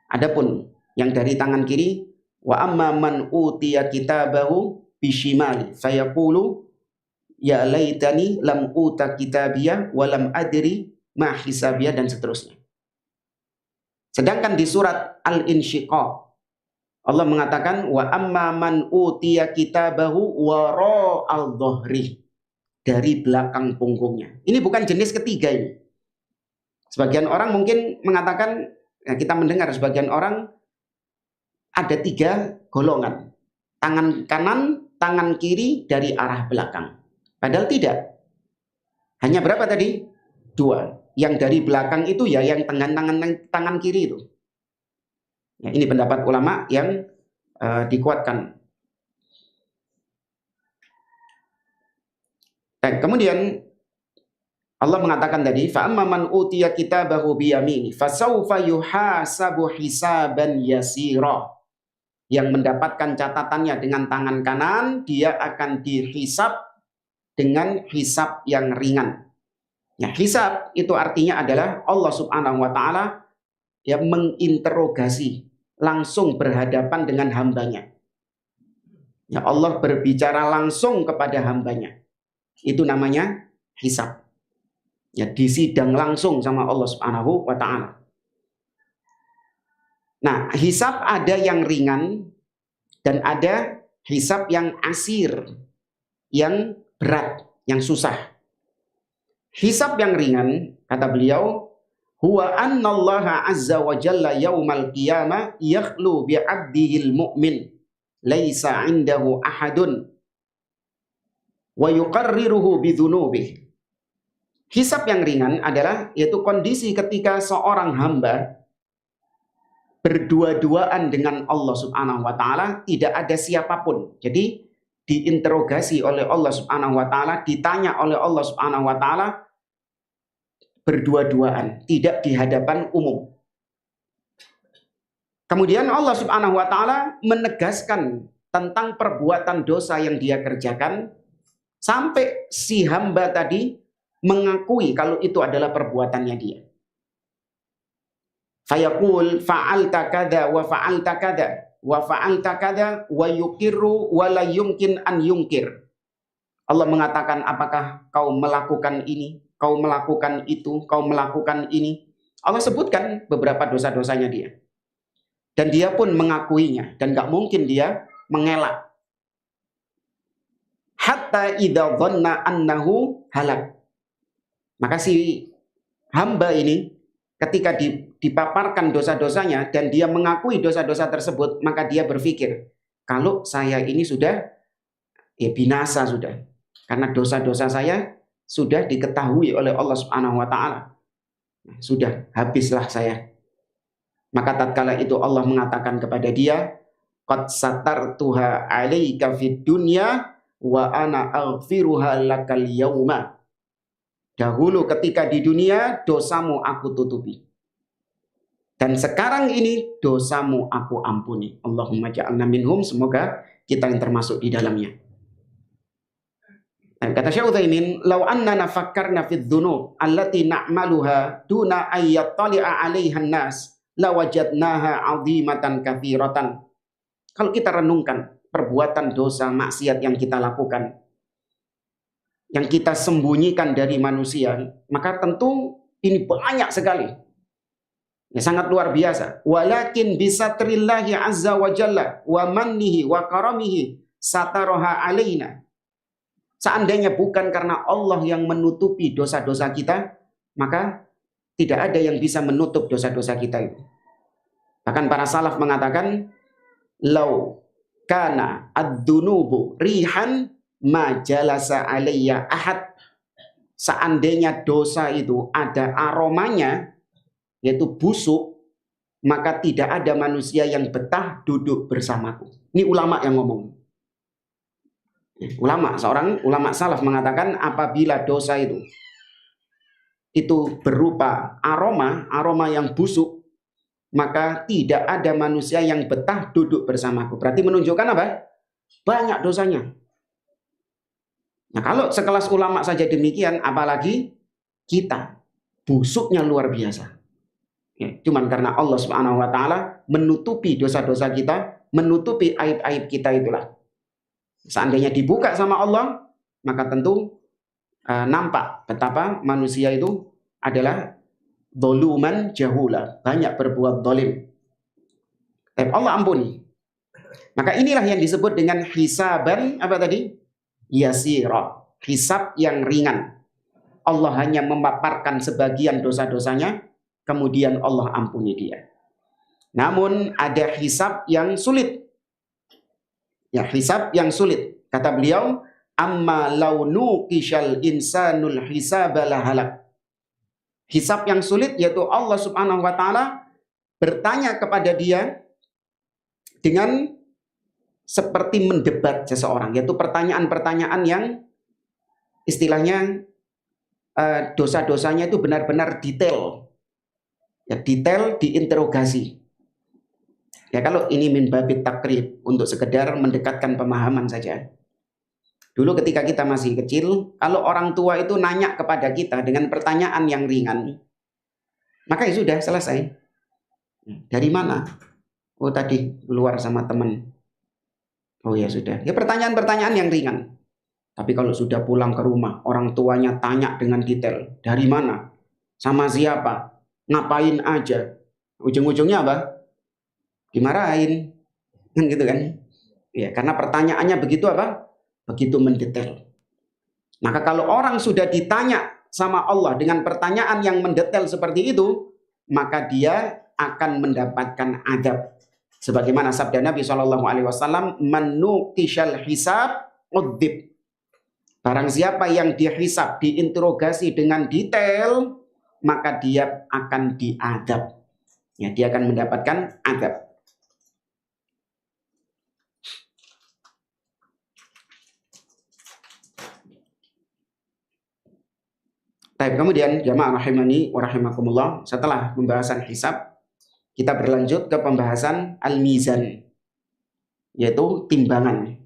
Adapun yang dari tangan kiri, wa amma man utiya kitabahu bishimali fayaqulu ya laitani lam uta kitabiyah wa lam adri ma hisabiyah, dan seterusnya. Sedangkan di surat Al-Insyiqaq Allah mengatakan wa amma man utiya kitabahu wara'al dhahri, dari belakang punggungnya. Ini bukan jenis ketiga ini. Sebagian orang mungkin mengatakan, kita mendengar sebagian orang ada 3 golongan. Tangan kanan, tangan kiri dari arah belakang. Padahal tidak. Hanya berapa tadi? 2. Yang dari belakang itu ya yang tangan kiri itu. Ya, ini pendapat ulama yang dikuatkan. Dan kemudian Allah mengatakan tadi, fa amma man utiya kitabahu biyamini fasawfa yuhasabu hisaban yasira. Yang mendapatkan catatannya dengan tangan kanan, dia akan dihisab dengan hisab yang ringan. Ya, hisab itu artinya adalah Allah Subhanahu wa taala yang menginterogasi, langsung berhadapan dengan hambanya. Ya, Allah berbicara langsung kepada hambanya. Itu namanya hisab. Ya, disidang langsung sama Allah Subhanahu wa taala. Nah, hisab ada yang ringan dan ada hisab yang asir, yang berat, yang susah. Hisab yang ringan, kata beliau, huwa annallaha azza wa jalla yaumal qiyamah yakhlu bi'abdihil mu'min laisa 'indahu ahadun wa yuqarriruhu bidzunubihi. Hisab yang ringan adalah yaitu kondisi ketika seorang hamba berdua-duaan dengan Allah Subhanahu wa taala, tidak ada siapapun. Jadi diinterogasi oleh Allah Subhanahu wa taala, ditanya oleh Allah Subhanahu wa taala berdua-duaan, tidak di hadapan umum. Kemudian Allah Subhanahu wa taala menegaskan tentang perbuatan dosa yang dia kerjakan sampai si hamba tadi mengakui kalau itu adalah perbuatannya dia. Fayaqul fa'alta kada wa fa'alta kada wa fa'alta kada wa yuqirru wa la yumkin an yungkir. Allah mengatakan, apakah kau melakukan ini, kau melakukan itu, kau melakukan ini. Allah sebutkan beberapa dosa-dosanya dia. Dan dia pun mengakuinya, dan gak mungkin dia mengelak. Hatta idza dhanna annahu halak. Maka si hamba ini ketika dipaparkan dosa-dosanya dan dia mengakui dosa-dosa tersebut, maka dia berpikir, kalau saya ini sudah binasa sudah. Karena dosa-dosa saya sudah diketahui oleh Allah Subhanahu wa taala. Sudah habislah saya. Maka tatkala itu Allah mengatakan kepada dia, qad satartuha 'alaika fid dunya wa ana aghfiruha lakal yauma. Dahulu ketika di dunia dosamu aku tutupi. Dan sekarang ini dosamu aku ampuni. Allahumma ja'alna minhum, semoga kita yang termasuk di dalamnya. Dan kata Syekh Utsaimin, "Law annana fakkarna fid dzunub allati na'maluha duna ayyattali'a 'alaiha an-nas, lawajadnaha 'azimatan katsiratan." Kalau kita renungkan perbuatan dosa maksiat yang kita lakukan, yang kita sembunyikan dari manusia, maka tentu ini banyak sekali. Ya, sangat luar biasa. Walakin bisatrillahi azza wa jalla wa mannihi wa karamihi sataraha alaina. Seandainya bukan karena Allah yang menutupi dosa-dosa kita, maka tidak ada yang bisa menutup dosa-dosa kita itu. Bahkan para salaf mengatakan, lau kana ad-dunubu rihan ma jalasa alayya ahad. seandainya dosa itu ada aromanya, yaitu busuk, maka tidak ada manusia yang betah duduk bersamaku. Ini ulama yang ngomong. Seorang ulama salaf mengatakan apabila dosa itu berupa aroma yang busuk, maka tidak ada manusia yang betah duduk bersamaku. Berarti menunjukkan apa? Banyak dosanya. Nah, kalau sekelas ulama saja demikian, apalagi kita, busuknya luar biasa. Ya, cuman karena Allah Subhanahu wa taala menutupi dosa-dosa kita, menutupi aib-aib kita itulah. Seandainya dibuka sama Allah, maka tentu nampak betapa manusia itu adalah doluman jahula, banyak berbuat dolim. Tapi Allah ampuni. Maka inilah yang disebut dengan hisaban apa tadi? Yasira, hisab yang ringan. Allah hanya memaparkan sebagian dosa-dosanya, kemudian Allah ampuni dia. Namun ada hisab yang sulit. Ya, hisab yang sulit. Kata beliau, amma launu kishal insanul hisabala halak. Hisab yang sulit yaitu Allah Subhanahu wa taala bertanya kepada dia dengan seperti mendebat seseorang, yaitu pertanyaan-pertanyaan yang istilahnya dosa-dosanya itu benar-benar detail. Ya, detail diinterogasi. Ya, kalau ini min babit takrib, untuk sekedar mendekatkan pemahaman saja. Dulu ketika kita masih kecil, kalau orang tua itu nanya kepada kita dengan pertanyaan yang ringan, maka ya sudah selesai. Dari mana? Oh, tadi keluar sama teman. Oh ya sudah. Ya, pertanyaan-pertanyaan yang ringan. Tapi kalau sudah pulang ke rumah, orang tuanya tanya dengan detail. Dari mana? Sama siapa? Ngapain aja? Ujung-ujungnya apa? Dimarahin. Kan gitu kan? Ya, karena pertanyaannya begitu apa? Begitu mendetail. Maka kalau orang sudah ditanya sama Allah dengan pertanyaan yang mendetail seperti itu, maka dia akan mendapatkan adab. Sebagaimana sabda Nabi SAW, "Man nuqishal hisab udzib." Barang siapa yang dihisab, diinterogasi dengan detail, maka dia akan diadab. Ya, dia akan mendapatkan adab. Baik, kemudian jamaah rahimani wa rahimakumullah, setelah pembahasan hisab, kita berlanjut ke pembahasan al-mizan, yaitu timbangan.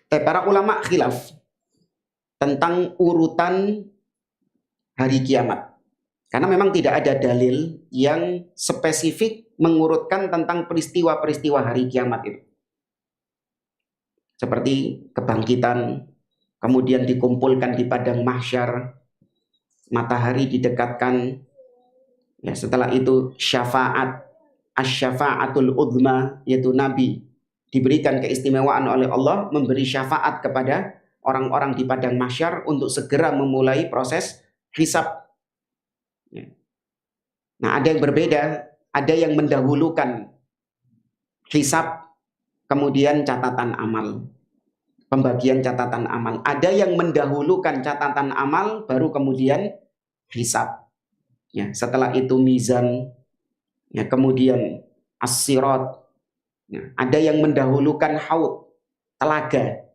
Para ulama khilaf tentang urutan hari kiamat. Karena memang tidak ada dalil yang spesifik mengurutkan tentang peristiwa-peristiwa hari kiamat itu. Seperti kebangkitan, kemudian dikumpulkan di padang mahsyar, matahari didekatkan, ya, setelah itu syafaat, asy-syafaatul udma, yaitu Nabi diberikan keistimewaan oleh Allah memberi syafaat kepada orang-orang di padang mahsyar untuk segera memulai proses hisab. Nah, ada yang berbeda, ada yang mendahulukan hisab, kemudian catatan amal, pembagian catatan amal. Ada yang mendahulukan catatan amal, baru kemudian hisab. Ya, setelah itu mizan, ya, kemudian as-sirat. Ya, ada yang mendahulukan haud, telaga.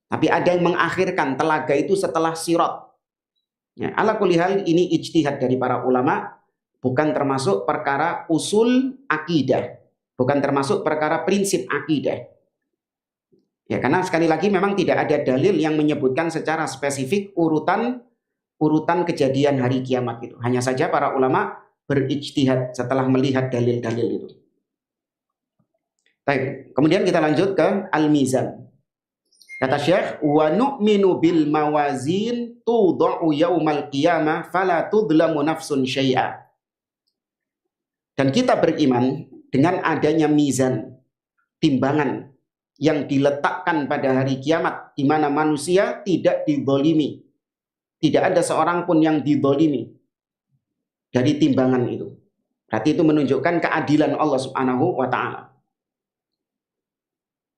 Tapi ada yang mengakhirkan telaga itu setelah sirat. Ya, ala kulli hal ini ijtihad dari para ulama, bukan termasuk perkara usul akidah, bukan termasuk perkara prinsip akidah. Ya, karena sekali lagi memang tidak ada dalil yang menyebutkan secara spesifik urutan kejadian hari kiamat itu. Hanya saja para ulama berijtihad setelah melihat dalil-dalil itu. Baik, kemudian kita lanjut ke al-mizan. Kata Syekh, wa nu'minu bil mawazin tudha'u yaumal qiyamah fala tudlamu nafsun syai'a. Dan kita beriman dengan adanya mizan, timbangan yang diletakkan pada hari kiamat, di mana manusia tidak dizalimi. Tidak ada seorang pun yang dizalimi dari timbangan itu. Berarti itu menunjukkan keadilan Allah Subhanahu wa taala.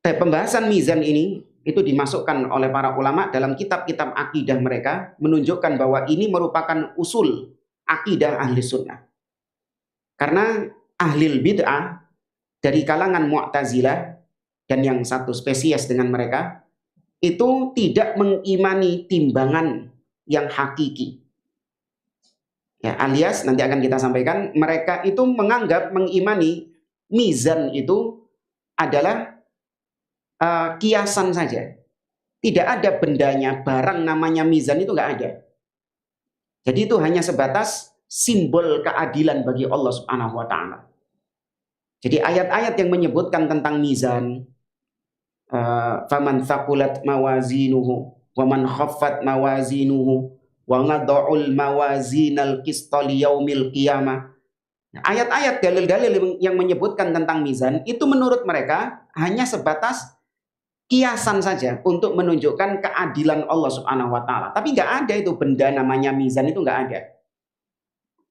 Pembahasan mizan ini itu dimasukkan oleh para ulama dalam kitab-kitab akidah mereka, menunjukkan bahwa ini merupakan usul akidah ahli sunnah. Karena ahli bid'ah dari kalangan Mu'tazilah dan yang satu spesies dengan mereka, itu tidak mengimani timbangan yang hakiki. Ya, alias nanti akan kita sampaikan, mereka itu mengimani mizan itu adalah kiasan saja. Tidak ada bendanya, barang namanya mizan itu nggak ada. Jadi itu hanya sebatas simbol keadilan bagi Allah Subhanahu wa Ta'ala. Jadi ayat-ayat yang menyebutkan tentang mizan, faman thaqulat mawazinuhu wa man khaffat mawazinuhu wa nad'ul mawazinal qista liyaumil qiyamah. Ayat-ayat dalil-dalil yang menyebutkan tentang mizan itu menurut mereka hanya sebatas kiasan saja untuk menunjukkan keadilan Allah Subhanahu wa Ta'ala. Tapi nggak ada itu benda namanya mizan, itu nggak ada.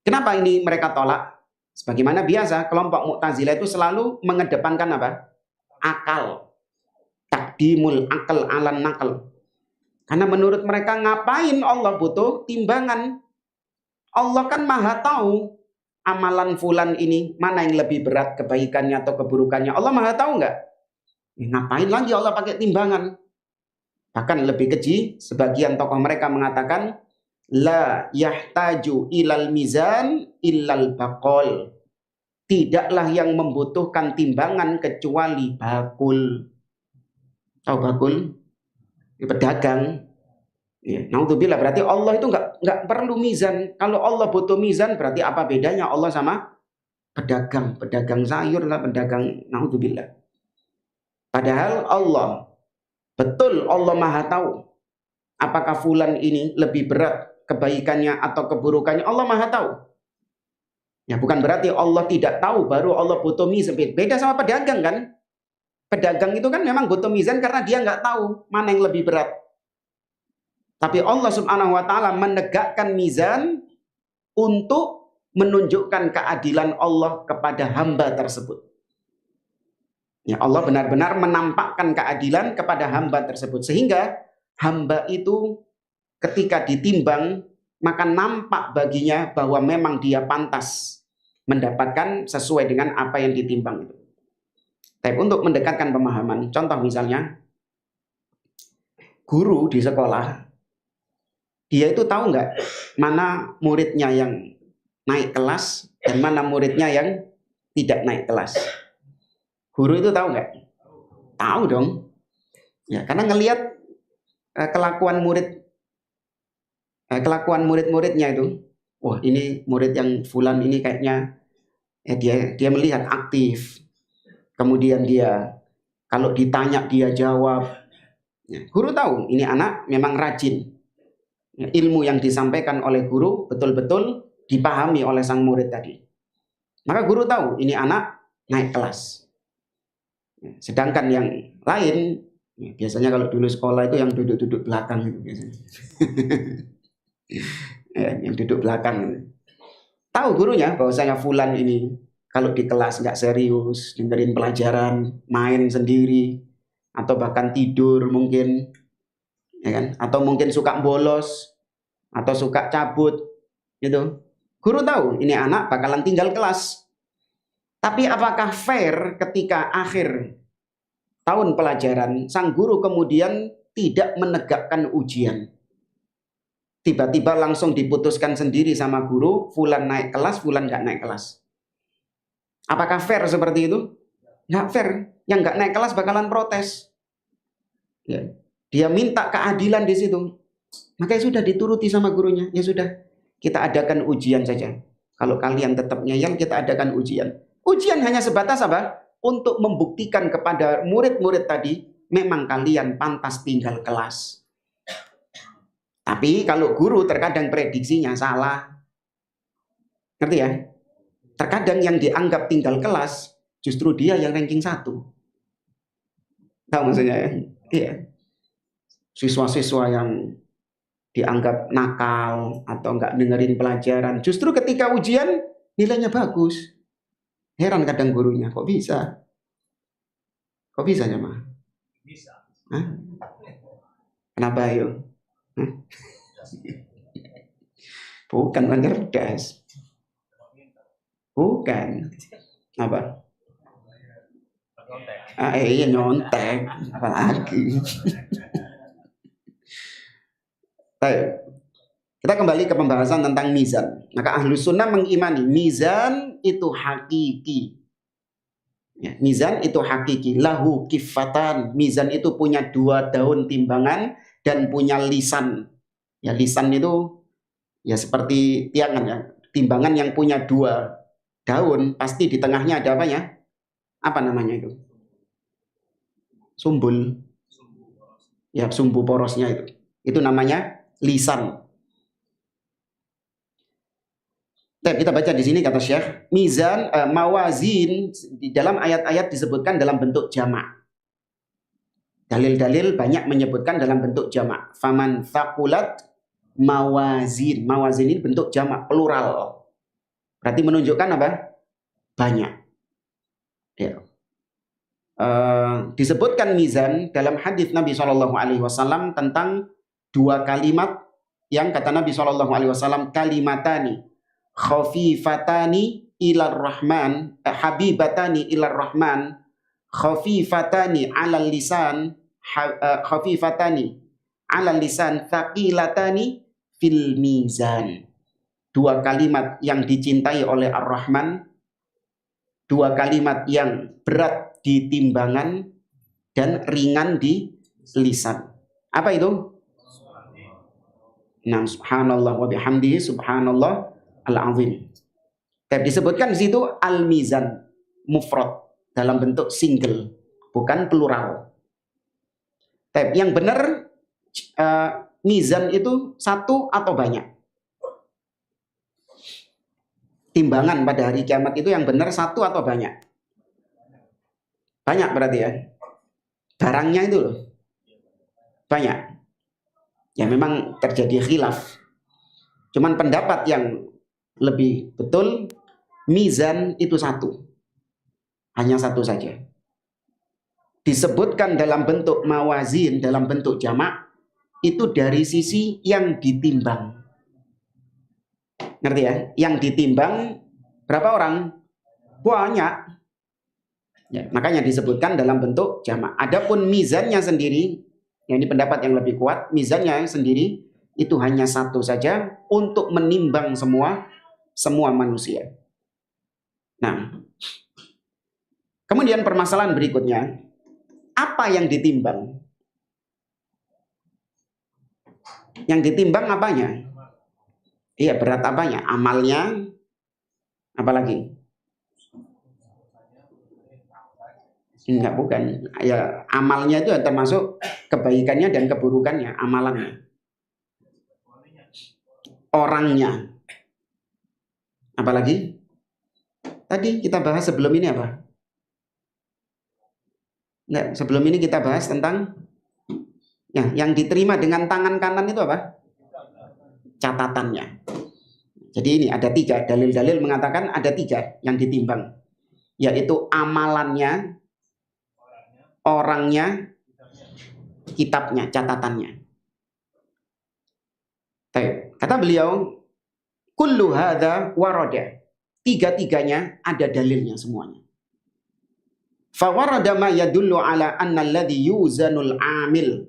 Kenapa ini mereka tolak? Sebagaimana biasa, kelompok Mu'tazilah itu selalu mengedepankan apa? Akal. Takdimul akal alan nakal. Karena menurut mereka ngapain Allah butuh timbangan? Allah kan maha tahu amalan fulan ini mana yang lebih berat kebaikannya atau keburukannya. Allah maha tahu nggak? Ngapain lagi Allah pakai timbangan? Bahkan lebih keji, sebagian tokoh mereka mengatakan la yahtaju ilal mizan illal baqol. Tidaklah yang membutuhkan timbangan kecuali bakul. Tahu bakul? Pedagang. Ya, naudzubillah, berarti Allah itu nggak perlu mizan. Kalau Allah butuh mizan, berarti apa bedanya Allah sama pedagang? Pedagang sayur lah, pedagang, naudzubillah. Padahal Allah, betul Allah maha tahu apakah fulan ini lebih berat kebaikannya atau keburukannya. Allah maha tahu. Ya, bukan berarti Allah tidak tahu baru Allah butuh mizan. Beda sama pedagang kan. Pedagang itu kan memang butuh mizan karena dia nggak tahu mana yang lebih berat. Tapi Allah Subhanahu wa Ta'ala menegakkan mizan untuk menunjukkan keadilan Allah kepada hamba tersebut. Ya, Allah benar-benar menampakkan keadilan kepada hamba tersebut. Sehingga hamba itu ketika ditimbang, maka nampak baginya bahwa memang dia pantas mendapatkan sesuai dengan apa yang ditimbang itu. Tapi untuk mendekatkan pemahaman, contoh misalnya, guru di sekolah, dia itu tahu nggak mana muridnya yang naik kelas dan mana muridnya yang tidak naik kelas? Guru itu tahu nggak? Tahu dong. Ya, karena ngelihat kelakuan murid-muridnya itu. Wah, ini murid yang fulan ini kayaknya dia melihat aktif. Kemudian dia kalau ditanya dia jawab. Ya, guru tahu ini anak memang rajin. Ya, ilmu yang disampaikan oleh guru betul-betul dipahami oleh sang murid tadi. Maka guru tahu ini anak naik kelas. Sedangkan yang lain, ya biasanya kalau dulu sekolah itu yang duduk-duduk belakang itu biasanya. Ya, yang duduk belakang. Tahu gurunya bahwasanya fulan ini kalau di kelas nggak serius, dengerin pelajaran, main sendiri, atau bahkan tidur mungkin, ya kan? Atau mungkin suka bolos, atau suka cabut, gitu. Guru tahu ini anak bakalan tinggal kelas. Tapi apakah fair ketika akhir tahun pelajaran, sang guru kemudian tidak menegakkan ujian? Tiba-tiba langsung diputuskan sendiri sama guru, fulan naik kelas, fulan nggak naik kelas. Apakah fair seperti itu? Nggak fair. Yang nggak naik kelas bakalan protes. Ya. Dia minta keadilan di situ. Makanya sudah dituruti sama gurunya. Ya sudah, kita adakan ujian saja. Kalau kalian tetap ngeyel, kita adakan ujian. Ujian hanya sebatas apa? Untuk membuktikan kepada murid-murid tadi, memang kalian pantas tinggal kelas. Tapi kalau guru terkadang prediksinya salah. Ngerti ya? Terkadang yang dianggap tinggal kelas, justru dia yang ranking 1. Tahu maksudnya ya? Iya. Siswa-siswa yang dianggap nakal atau nggak dengerin pelajaran, justru ketika ujian nilainya bagus. Heran kadang gurunya, kok bisa? Kok bisa ya, Ma? Bisa. Hah? Kenapa ayo? Hah? Bukan cerdas. Bukan. Apa? Iya nyontek. Apalagi. Baik. Kita kembali ke pembahasan tentang mizan. Maka Ahlus Sunnah mengimani mizan itu hakiki. Ya, mizan itu hakiki. Lahu kifatan. Mizan itu punya 2 daun timbangan dan punya lisan. Ya, lisan itu ya seperti tiangan ya. Timbangan yang punya 2 daun, pasti di tengahnya ada apa ya? Apa namanya itu? Sumbul. Ya, sumbu porosnya itu. Itu namanya lisan. Kita baca di sini kata Syekh, mizan mawazin di dalam ayat-ayat disebutkan dalam bentuk jamak. Dalil-dalil banyak menyebutkan dalam bentuk jamak. Faman thaqulat mawazin. Mawazin ini bentuk jamak, plural. Berarti menunjukkan apa? Banyak. Ya. Disebutkan mizan dalam hadis Nabi SAW tentang 2 kalimat yang kata Nabi SAW, kalimatani khafifatani ilar rahman, habibatani ilar rahman, khafifatani alal lisan, khafifatani alal lisan, thaqilatani fil mizan. 2 kalimat yang dicintai oleh Ar-Rahman, 2 kalimat yang berat di timbangan dan ringan di lisan. Apa itu? Nah, subhanallah wa bihamdihi subhanallah al-azim. Disebutkan di situ al-mizan mufrad dalam bentuk single, bukan plural. Yang benar mizan itu 1 atau banyak? Timbangan pada hari kiamat itu yang benar 1 atau banyak? Banyak berarti ya. Barangnya itu loh. Banyak. Ya memang terjadi khilaf. Cuman pendapat yang lebih betul, mizan itu 1. Hanya 1 saja. Disebutkan dalam bentuk mawazin, dalam bentuk jamak, itu dari sisi yang ditimbang. Ngerti ya? Yang ditimbang berapa orang? Banyak. Ya, makanya disebutkan dalam bentuk jamak. Adapun mizannya sendiri, yang ini pendapat yang lebih kuat, mizannya sendiri itu hanya 1 saja untuk menimbang semua manusia. Nah, kemudian permasalahan berikutnya, apa yang ditimbang? Yang ditimbang apanya? Iya, berat apanya? Amalnya, apalagi? Enggak, bukan. Ya, amalnya itu termasuk kebaikannya dan keburukannya, amalannya. Orangnya. Apalagi? Tadi kita bahas sebelum ini apa? Enggak, sebelum ini kita bahas tentang ya, yang diterima dengan tangan kanan itu apa? Catatannya. Jadi ini ada 3, dalil-dalil mengatakan ada 3 yang ditimbang. Yaitu amalannya, orangnya, kitabnya, catatannya. Kata beliau, kullu hadza warada. 3-tiganya ada dalilnya semuanya. Fa warada ma yadullu ala anna alladhi yuzanul amil.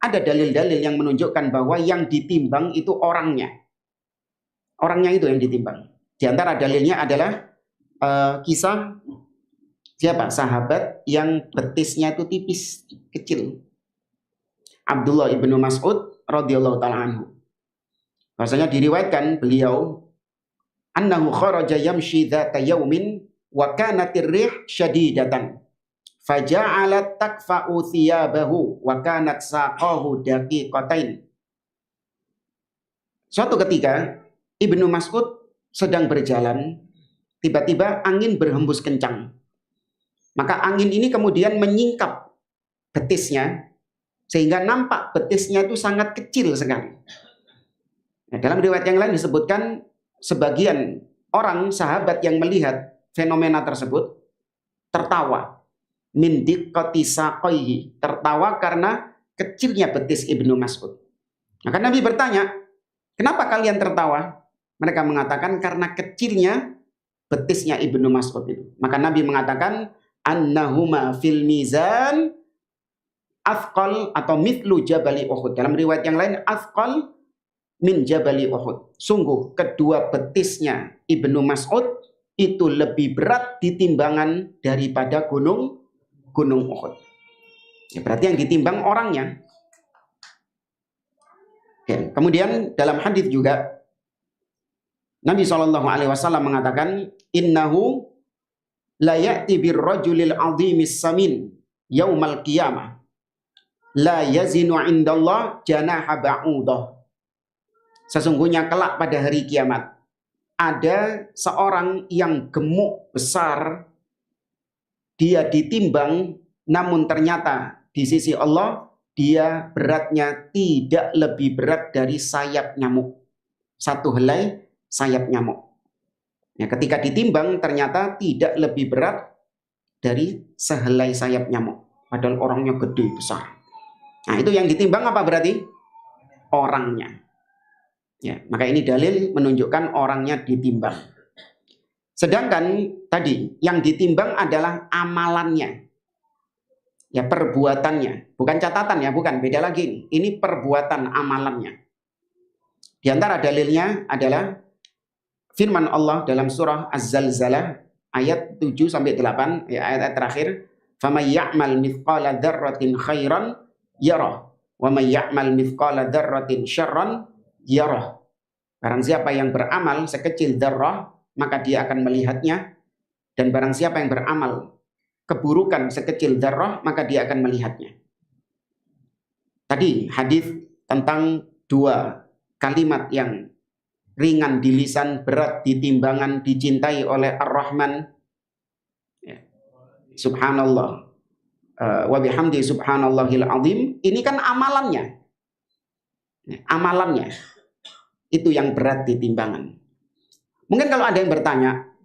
Ada dalil-dalil yang menunjukkan bahwa yang ditimbang itu orangnya. Orangnya itu yang ditimbang. Di antara dalilnya adalah kisah siapa? Sahabat yang betisnya itu tipis, kecil. Abdullah ibnu Mas'ud radhiyallahu ta'ala anhu. Bahasanya diriwayatkan beliau annahu kharaja yamshi dzata yaumin wa kanatir rih syadidatan faja'alat takfa'u thiyabahu wa kanat saqahu daqiqatain. Suatu ketika Ibnu Mas'ud sedang berjalan, tiba-tiba angin berhembus kencang. Maka angin ini kemudian menyingkap betisnya sehingga nampak betisnya itu sangat kecil sekali. Nah, dalam riwayat yang lain disebutkan sebagian orang sahabat yang melihat fenomena tersebut tertawa. min diqqati saqaihi, tertawa karena kecilnya betis Ibnu Mas'ud. Maka Nabi bertanya, kenapa kalian tertawa? Mereka mengatakan karena kecilnya betisnya Ibnu Mas'ud itu. Maka Nabi mengatakan annahuma fil mizan athqal atau mithlu jabali Uhud. Dalam riwayat yang lain athqal min jabali Uhud. Sungguh kedua betisnya Ibnu Mas'ud itu lebih berat di timbangan daripada gunung Uhud. Ya, berarti yang ditimbang orangnya. Oke. Kemudian dalam hadis juga Nabi SAW mengatakan innahu la ya'ti birrajulil azimis samin yaumal qiyamah la yazinu indallah janaha ba'udah. Sesungguhnya kelak pada hari kiamat ada seorang yang gemuk besar, dia ditimbang, namun ternyata di sisi Allah dia beratnya tidak lebih berat dari sayap nyamuk. Satu helai sayap nyamuk. Ya, ketika ditimbang ternyata tidak lebih berat dari sehelai sayap nyamuk. Padahal orangnya gede besar. Nah, itu yang ditimbang apa berarti? Orangnya. Ya, maka ini dalil menunjukkan orangnya ditimbang. Sedangkan tadi yang ditimbang adalah amalannya. Ya, perbuatannya, bukan catatan ya, bukan, beda lagi. Ini perbuatan amalannya. Di antara dalilnya adalah firman Allah dalam surah Az-Zalzalah ayat 7 sampai 8, ya, ayat terakhir, "Faman ya'mal mithqala dzarratin khairan yarah, wa may ya'mal mithqala dzarratin syarran yarah." Barang siapa yang beramal sekecil dzarrah, maka dia akan melihatnya, dan barang siapa yang beramal keburukan sekecil dzarrah, maka dia akan melihatnya. Tadi hadis tentang dua kalimat yang ringan di lisan, berat di timbangan, dicintai oleh Ar-Rahman. Ya. Subhanallah. Wa bihamdi subhanallahil azim. Ini kan amalannya. Ya, amalannya. Itu yang berat di timbangan. Mungkin kalau ada yang bertanya,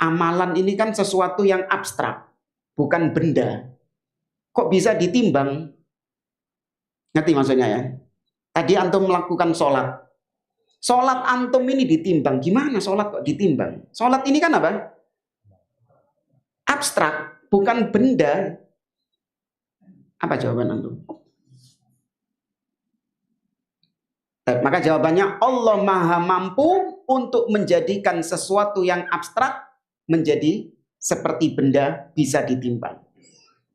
amalan ini kan sesuatu yang abstrak, bukan benda. Kok bisa ditimbang? Ngerti maksudnya ya? Tadi antum melakukan sholat. Sholat antum ini ditimbang. Gimana sholat kok ditimbang? Sholat ini kan apa? Abstrak, bukan benda. Apa jawaban antum? Maka jawabannya Allah Maha mampu untuk menjadikan sesuatu yang abstrak menjadi seperti benda, bisa ditimbang.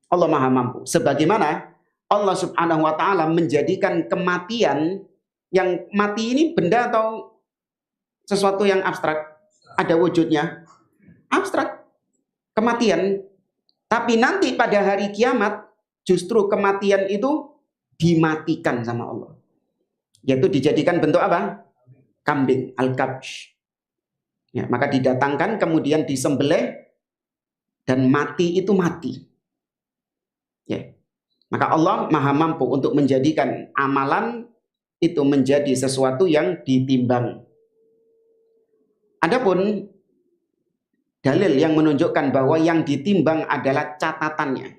Allah Maha mampu. Sebagaimana Allah Subhanahu wa taala menjadikan kematian, yang mati ini benda atau sesuatu yang abstrak? Ada wujudnya. Abstrak. Kematian. Tapi nanti pada hari kiamat justru kematian itu dimatikan sama Allah. Yaitu dijadikan bentuk apa? Kambing, al-kabsh. Ya, maka didatangkan kemudian disembelih dan mati itu mati. Ya. Maka Allah Maha mampu untuk menjadikan amalan itu menjadi sesuatu yang ditimbang. Adapun dalil yang menunjukkan bahwa yang ditimbang adalah catatannya.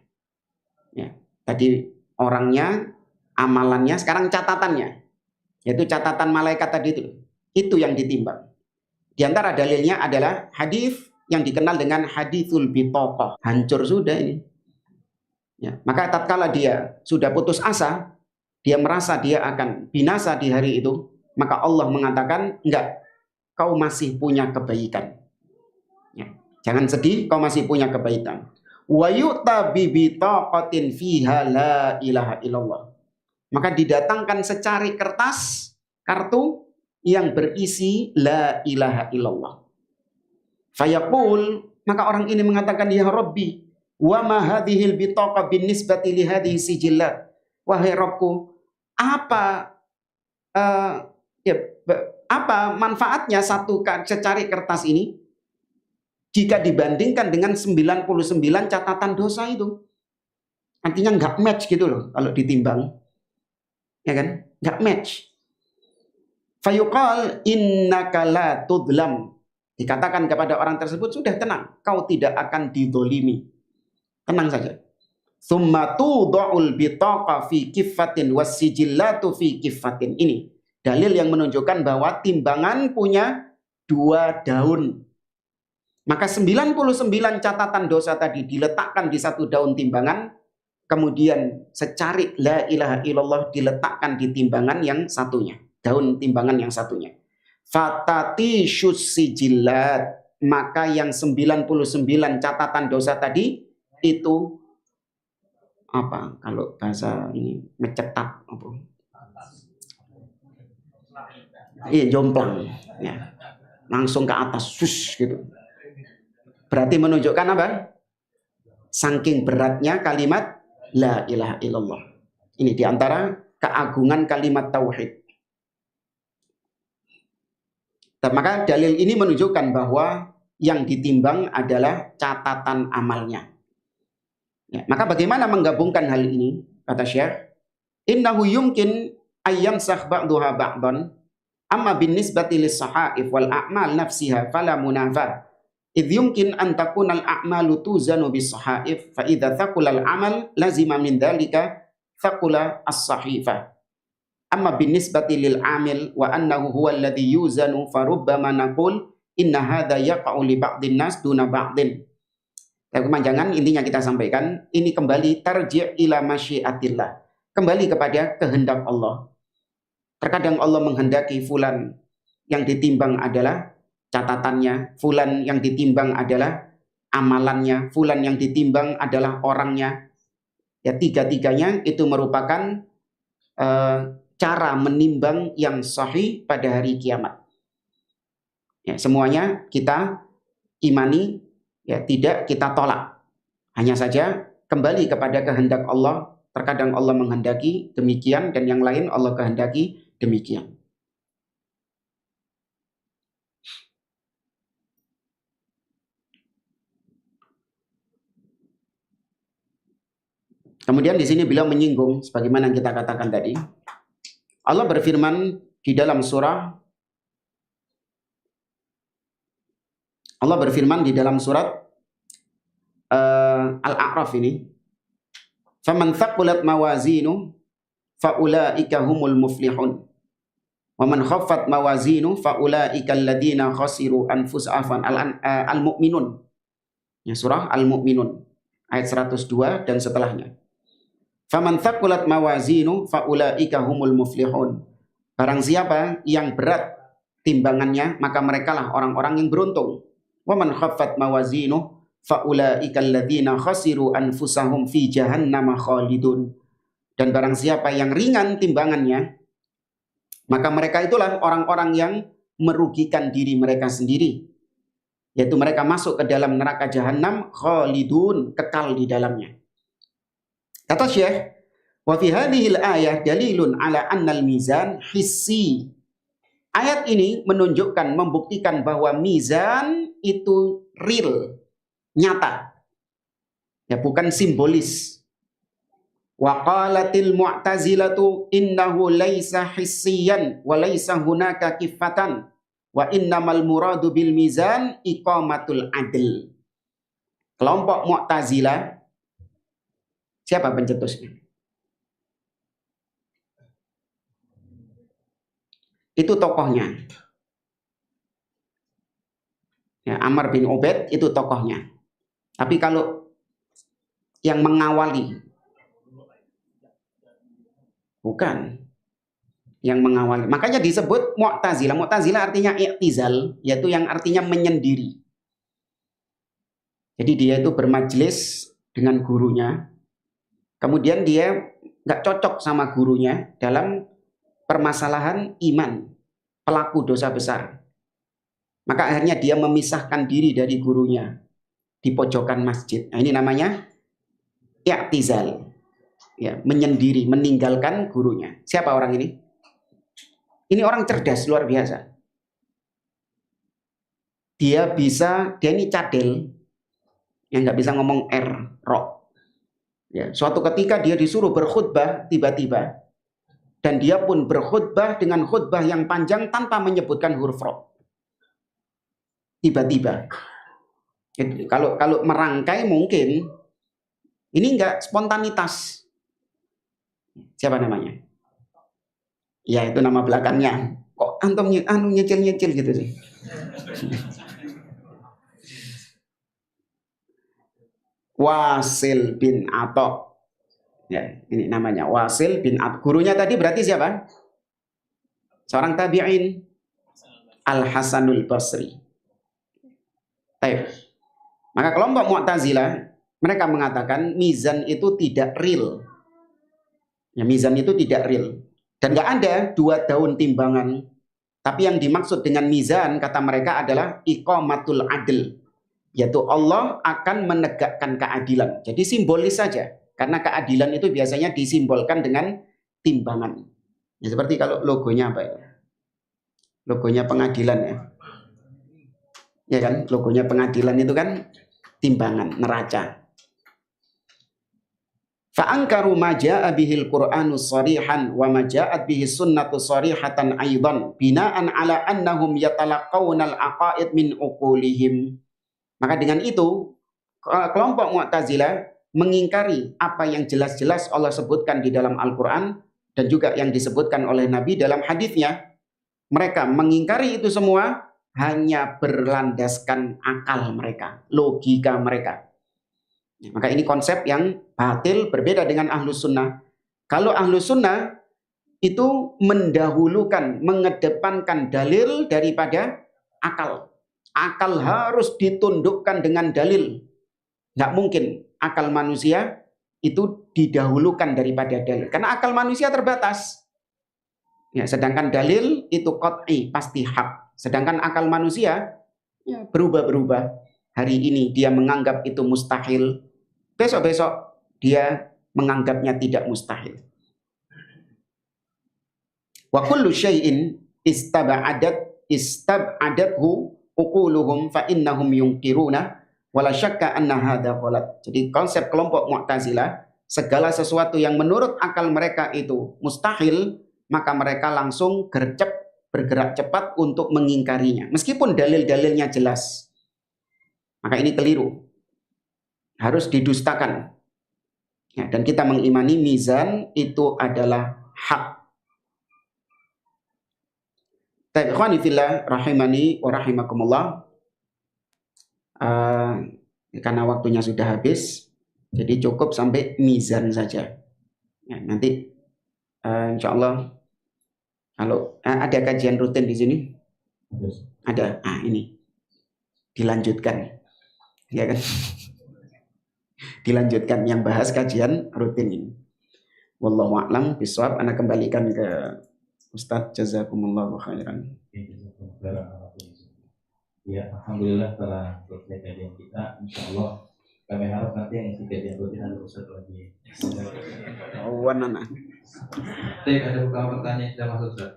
Ya, tadi orangnya, amalannya, sekarang catatannya. Yaitu catatan malaikat tadi itu yang ditimbang. Di antara dalilnya adalah hadis yang dikenal dengan haditsul bitaqah. Hancur sudah ini. Ya, maka tatkala dia sudah putus asa, dia merasa dia akan binasa di hari itu, maka Allah mengatakan, enggak, kau masih punya kebaikan. Ya, jangan sedih, kau masih punya kebaikan. Wa yu'ta bi bitaqatin fiha la ilaha illallah. Maka didatangkan secari kertas, kartu yang berisi la ilaha illallah. Fayaqul, maka orang ini mengatakan, ya Rabbi, wa ma hadhil bitaqa bin nisbati li hadhihi sijillat. Wahai Rabbku, apa manfaatnya satu secari kertas ini jika dibandingkan dengan 99 catatan dosa itu? Artinya nggak match gitu loh kalau ditimbang. Ya kan? Nggak match. Fayuqal innaka la tudlam. Dikatakan kepada orang tersebut, sudah tenang, kau tidak akan didolimi. Tenang saja. Tsumma tudha'ul bitaqa fi kiffatin wassijillatu fi kiffatin. Ini dalil yang menunjukkan bahwa timbangan punya 2 daun. Maka 99 catatan dosa tadi diletakkan di 1 daun timbangan, kemudian secarik la ilaha illallah diletakkan di timbangan yang satunya, daun timbangan yang satunya. Fatati syusijillat, maka yang 99 catatan dosa tadi itu apa kalau bahasa ini mencetak apa? Iya, jomplang ya. Langsung ke atas sus gitu. Berarti menunjukkan apa? Saking beratnya kalimat la ilaha illallah. Ini diantara keagungan kalimat tauhid. Maka dalil ini menunjukkan bahwa yang ditimbang adalah catatan amalnya. Ya, maka bagaimana menggabungkan hal ini? Kata Syekh, innahu yumkin ayyam sah ba'duha ba'dan, amma bin nisbati lis sahaif wal a'mal nafsiha fala munafar. Idh yumkin an takuna al a'malu tuzanu bis sahaif, fa idza thaqula al amal lazima min dhalika thaqula as sahifa. Amma bin nisbati lil amil wa annahu huwa alladhi yuzanu fa rubbama naqul inna hadha yaqa'u li ba'din nas duna ba'din. Kemanjangan intinya kita sampaikan, ini kembali tarji' ila masyiatillah, kembali kepada kehendak Allah. Terkadang Allah menghendaki fulan yang ditimbang adalah catatannya, fulan yang ditimbang adalah amalannya, fulan yang ditimbang adalah orangnya. Ya, tiga-tiganya itu merupakan cara menimbang yang sahih pada hari kiamat. Ya, semuanya kita imani, ya, tidak kita tolak. Hanya saja kembali kepada kehendak Allah. Terkadang Allah menghendaki demikian dan yang lain Allah kehendaki demikian. Kemudian di sini beliau menyinggung sebagaimana yang kita katakan tadi. Allah berfirman di dalam surah Al-A'raf ini, faman thaqulat mawazinu faulaika humul muflihun wa man khaffat mawazinu faulaika alladziina khasiru anfusahum. Al-Mu'minun. Ya, surah Al-Mu'minun ayat 102 dan setelahnya. Faman thaqulat mawazinu faulaika humul muflihun. Barang siapa yang berat timbangannya, maka merekalah orang-orang yang beruntung. Wa man khaffat mawazinu faulaika alladziina khasiru anfusahum fi jahannam khalidun. Dan barang siapa yang ringan timbangannya, maka mereka itulah orang-orang yang merugikan diri mereka sendiri, yaitu mereka masuk ke dalam neraka jahanam khalidun, kekal di dalamnya. Kata Syekh, wa fi hadhil ayah dalilun ala annal mizan hissi. Ayat ini menunjukkan, membuktikan bahwa mizan itu real, nyata. Ya, bukan simbolis. Wa qalatil mu'tazilatu innahu laisa hissiyan wa laisa hunaka kifatan wa innamal muradu bil mizan iqamatul adl. Kelompok Mu'tazilah, siapa pencetusnya? Itu tokohnya. Ya, Amr bin Ubaid itu tokohnya. Tapi kalau yang mengawali, bukan yang mengawali. Makanya disebut Mu'tazilah. Mu'tazilah artinya i'tizal, yaitu yang artinya menyendiri. Jadi dia itu bermajelis dengan gurunya. Kemudian dia nggak cocok sama gurunya dalam permasalahan iman, pelaku dosa besar. Maka akhirnya dia memisahkan diri dari gurunya di pojokan masjid. Nah, ini namanya i'tizal. Ya, menyendiri, meninggalkan gurunya. Siapa orang ini? Ini orang cerdas luar biasa. Dia ini cadel yang nggak bisa ngomong ro. Ya, suatu ketika dia disuruh berkhutbah tiba-tiba, dan dia pun berkhutbah dengan khutbah yang panjang tanpa menyebutkan huruf ro. Tiba-tiba. Kalau merangkai mungkin Ini enggak spontanitas. Siapa namanya? Ya, itu nama belakangnya. Kok antum nyicil-nyicil gitu sih? Wasil bin Atok. Ya, ini namanya Wasil bin Atok. Gurunya tadi berarti siapa? Seorang tabi'in, Al-Hasanul Basri. Baik. Maka kelompok Mu'tazilah mereka mengatakan mizan itu tidak real. Ya, mizan itu tidak real. Dan nggak ada 2 daun timbangan. Tapi yang dimaksud dengan mizan kata mereka adalah iqamatul adl. Yaitu Allah akan menegakkan keadilan. Jadi simbolis saja. Karena keadilan itu biasanya disimbolkan dengan timbangan. Ya, seperti kalau logonya apa ya? Logonya pengadilan ya. Ya kan? Logonya pengadilan itu kan timbangan, neraca. Fa'angkaru ma ja'a bihil Qur'anu sharihan wa ma ja'at bihi sunnatu sharihatan aidan bina'an ala annahum yatalaqawna al-aqaid min uqulihim. Maka dengan itu kelompok Mu'tazilah mengingkari apa yang jelas-jelas Allah sebutkan di dalam Al-Qur'an dan juga yang disebutkan oleh Nabi dalam hadisnya. Mereka mengingkari itu semua hanya berlandaskan akal mereka, logika mereka. Maka ini konsep yang batil, berbeda dengan Ahlus Sunnah. Kalau Ahlus Sunnah itu mendahulukan, mengedepankan dalil daripada akal. Akal harus ditundukkan dengan dalil. Nggak mungkin akal manusia itu didahulukan daripada dalil. Karena akal manusia terbatas. Ya, sedangkan dalil itu qat'i, pasti hak. Sedangkan akal manusia ya, berubah-berubah. Hari ini dia menganggap itu mustahil. Besok-besok dia menganggapnya tidak mustahil. Wa kullu syai'in istab'adathu uquluhum fa innahum yungkiruna wala syakka anna hadha ghalat. Jadi konsep kelompok Mu'tazilah, segala sesuatu yang menurut akal mereka itu mustahil, maka mereka langsung bergerak cepat untuk mengingkarinya. Meskipun dalil-dalilnya jelas. Maka ini keliru. Harus didustakan. Ya, dan kita mengimani mizan itu adalah hak. Ikhwani fillah rahimani wa rahimakumullah. Karena waktunya sudah habis, jadi cukup sampai mizan saja. Ya, nanti insya Allah kalau ada kajian rutin di sini, ada. Ini dilanjutkan, ya kan? Dilanjutkan yang bahas kajian rutin ini. Wallahu a'lam bishawab. Ana kembalikan ke Ustadz, jazakumullahu khairan. Ya, alhamdulillah telah selesai kajian kita. Insyaallah kami harap nanti yang isi kajian rutin ada Ustadz lagi. Ada beberapa pertanyaan yang sudah masuk, Ustaz.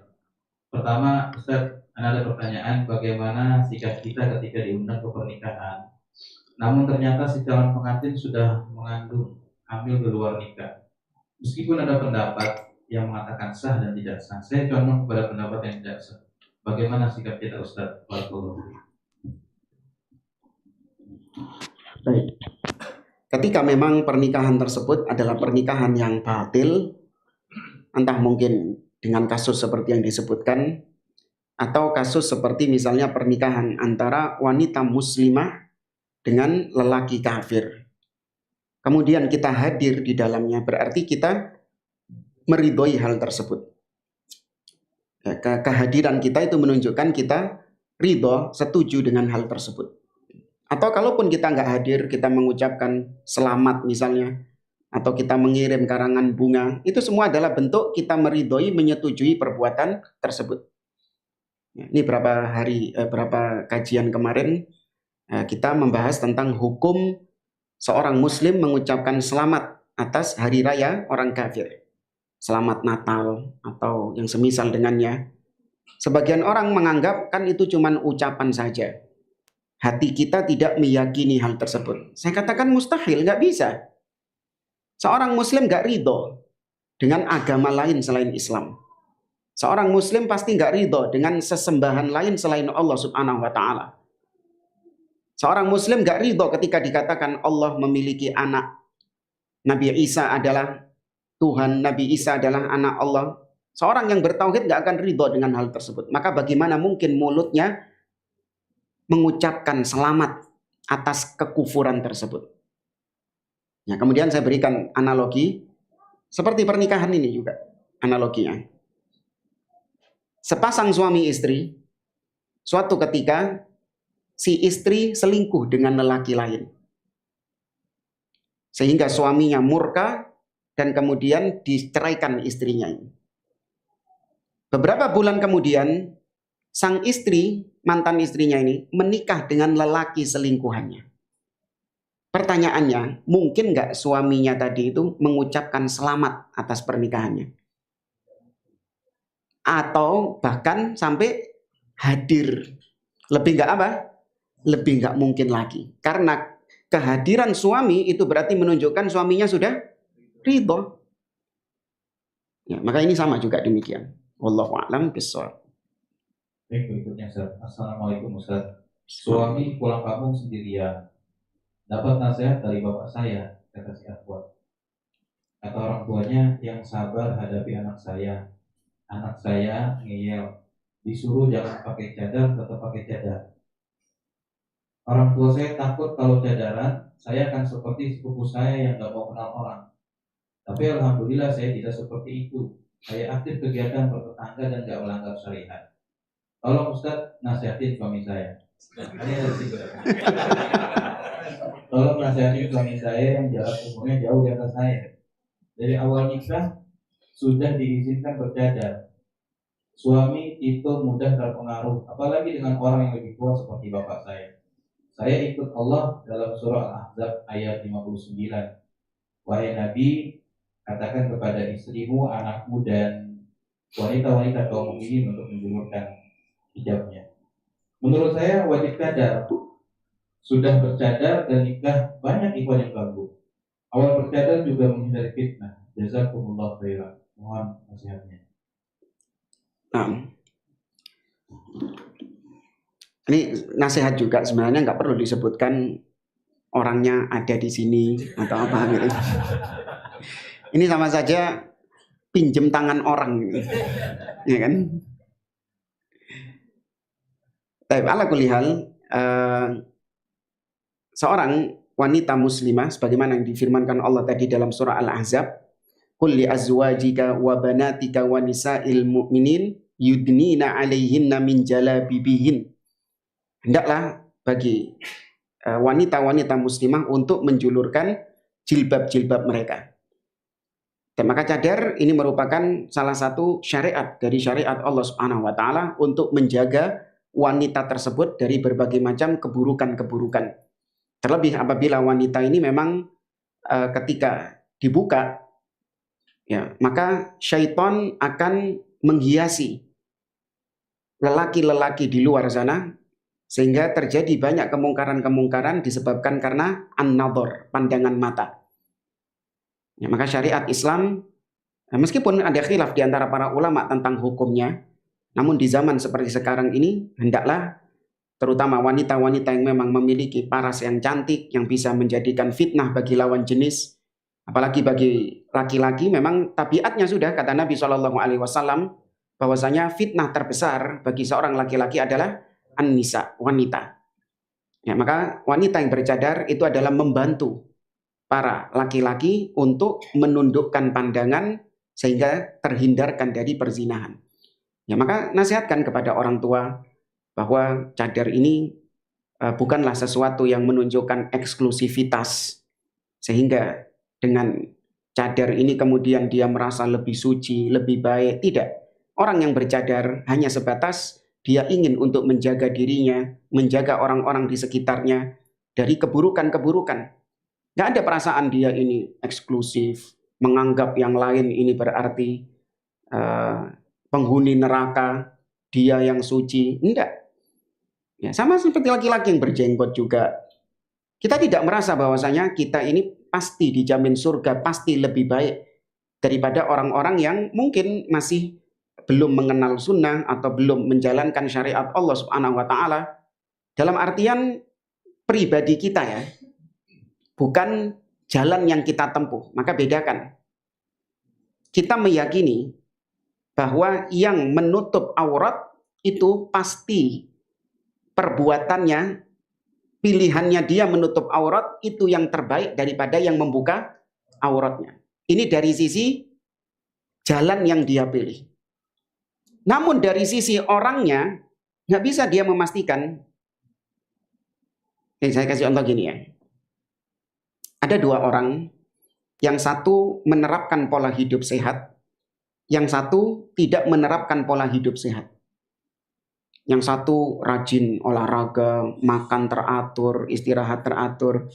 Pertama, Ustaz, ada pertanyaan bagaimana sikap kita ketika diundang ke pernikahan, namun ternyata si calon pengantin sudah mengandung hamil di luar nikah. Meskipun ada pendapat yang mengatakan sah dan tidak sah, saya condong kepada pendapat yang tidak sah. Bagaimana sikap kita, Ustaz? Baik. Ketika memang pernikahan tersebut adalah pernikahan yang batil, entah mungkin dengan kasus seperti yang disebutkan, atau kasus seperti misalnya pernikahan antara wanita muslimah dengan lelaki kafir. Kemudian kita hadir di dalamnya, berarti kita meridhoi hal tersebut. Kehadiran kita itu menunjukkan kita ridho, setuju dengan hal tersebut. Atau kalaupun kita nggak hadir, kita mengucapkan selamat misalnya, atau kita mengirim karangan bunga, itu semua adalah bentuk kita meridhoi, menyetujui perbuatan tersebut. Ini berapa kajian kemarin kita membahas tentang hukum seorang muslim mengucapkan selamat atas hari raya orang kafir. Selamat Natal atau yang semisal dengannya. Sebagian orang menganggap kan itu cuma ucapan saja. Hati kita tidak meyakini hal tersebut. Saya katakan mustahil, nggak bisa. Seorang muslim nggak ridho dengan agama lain selain Islam. Seorang muslim pasti nggak ridho dengan sesembahan lain selain Allah Subhanahu wa ta'ala. Seorang muslim nggak ridho ketika dikatakan Allah memiliki anak. Nabi Isa adalah Tuhan, Nabi Isa adalah anak Allah. Seorang yang bertauhid nggak akan ridho dengan hal tersebut. Maka bagaimana mungkin mulutnya mengucapkan selamat atas kekufuran tersebut. Ya, kemudian saya berikan analogi seperti pernikahan ini juga analoginya. Sepasang suami istri, suatu ketika si istri selingkuh dengan lelaki lain. Sehingga suaminya murka dan kemudian diceraikan istrinya ini. Beberapa bulan kemudian, sang istri, mantan istrinya ini, menikah dengan lelaki selingkuhannya. Pertanyaannya, mungkin nggak suaminya tadi itu mengucapkan selamat atas pernikahannya? Atau bahkan sampai hadir. Lebih nggak apa? Lebih nggak mungkin lagi. Karena kehadiran suami itu berarti menunjukkan suaminya sudah ridho. Ya, maka ini sama juga demikian. Wallahu a'lam bishawab. Baik, berikutnya Ustaz. Assalamualaikum Ustaz. Suami pulang kampung sendirian. Dapat nasihat dari bapak saya, kata si Akhwat. Kata orang tuanya, yang sabar hadapi anak saya. Anak saya ngeyel. Disuruh jangan pakai cadar, tetap pakai cadar. Orang tua saya takut kalau cadaran, saya akan seperti sepupu saya yang gak mau kenal orang. Tapi alhamdulillah saya tidak seperti itu. Saya aktif kegiatan bertetangga dan gak melanggar syariat. Tolong Ustaz nasihatin suami saya. Tolong nasihatin suami saya yang jarak umurnya jauh di atas saya. Dari awal nikah sudah diizinkan bercadar. Suami itu mudah terpengaruh, apalagi dengan orang yang lebih tua seperti bapak saya. Saya ikut Allah dalam surah Al-Ahzab ayat 59. Wahai Nabi, katakan kepada istrimu, anakmu, dan wanita-wanita kaum mukminin untuk menjulurkan hijabnya. Menurut saya wajib cadar. Sudah bercadar dan nikah banyak ikhwan yang ganggu. Awal bercadar juga menghindari fitnah. Jazakumullah khairan. Mohon nasihatnya. Nah, ini nasihat juga sebenarnya nggak perlu disebutkan orangnya ada di sini atau apa gitu. Ini sama saja pinjem tangan orang, gitu. Ya kan? Tapi ala kulli hal, seorang wanita muslimah sebagaimana yang difirmankan Allah tadi dalam surah Al-Ahzab, qul li azwajika wa banatika wa nisa'il mu'minin yudnina 'alaihinna min jalabibihin. Hendaklah bagi wanita-wanita muslimah untuk menjulurkan jilbab-jilbab mereka. Dan maka cadar ini merupakan salah satu syariat dari syariat Allah Subhanahu wa taala untuk menjaga wanita tersebut dari berbagai macam keburukan-keburukan. Terlebih apabila wanita ini memang ketika dibuka, ya, maka syaitan akan menghiasi lelaki-lelaki di luar sana sehingga terjadi banyak kemungkaran-kemungkaran disebabkan karena an-nadhar, pandangan mata. Ya, maka syariat Islam, meskipun ada khilaf di antara para ulama tentang hukumnya, namun di zaman seperti sekarang ini hendaklah terutama wanita-wanita yang memang memiliki paras yang cantik yang bisa menjadikan fitnah bagi lawan jenis, apalagi bagi laki-laki, memang tabiatnya sudah kata Nabi SAW bahwasanya fitnah terbesar bagi seorang laki-laki adalah an-nisa, wanita. Ya, maka wanita yang bercadar itu adalah membantu para laki-laki untuk menundukkan pandangan sehingga terhindarkan dari perzinahan. Ya, maka nasihatkan kepada orang tua bahwa cadar ini bukanlah sesuatu yang menunjukkan eksklusivitas sehingga dengan cadar ini kemudian dia merasa lebih suci, lebih baik. Tidak. Orang yang bercadar hanya sebatas dia ingin untuk menjaga dirinya, menjaga orang-orang di sekitarnya dari keburukan-keburukan. Gak ada perasaan dia ini eksklusif, menganggap yang lain ini berarti penghuni neraka, dia yang suci. Enggak. Ya, sama seperti laki-laki yang berjenggot juga. Kita tidak merasa bahwasanya kita ini pasti dijamin surga, pasti lebih baik daripada orang-orang yang mungkin masih belum mengenal sunnah atau belum menjalankan syariat Allah Subhanahu wa taala. Dalam artian pribadi kita ya. Bukan jalan yang kita tempuh. Maka bedakan. Kita meyakini bahwa yang menutup aurat itu pasti perbuatannya, pilihannya dia menutup aurat itu yang terbaik daripada yang membuka auratnya. Ini dari sisi jalan yang dia pilih. Namun dari sisi orangnya, nggak bisa dia memastikan. Saya kasih contoh gini ya. Ada dua orang, yang satu menerapkan pola hidup sehat, yang satu tidak menerapkan pola hidup sehat. Yang satu rajin olahraga, makan teratur, istirahat teratur.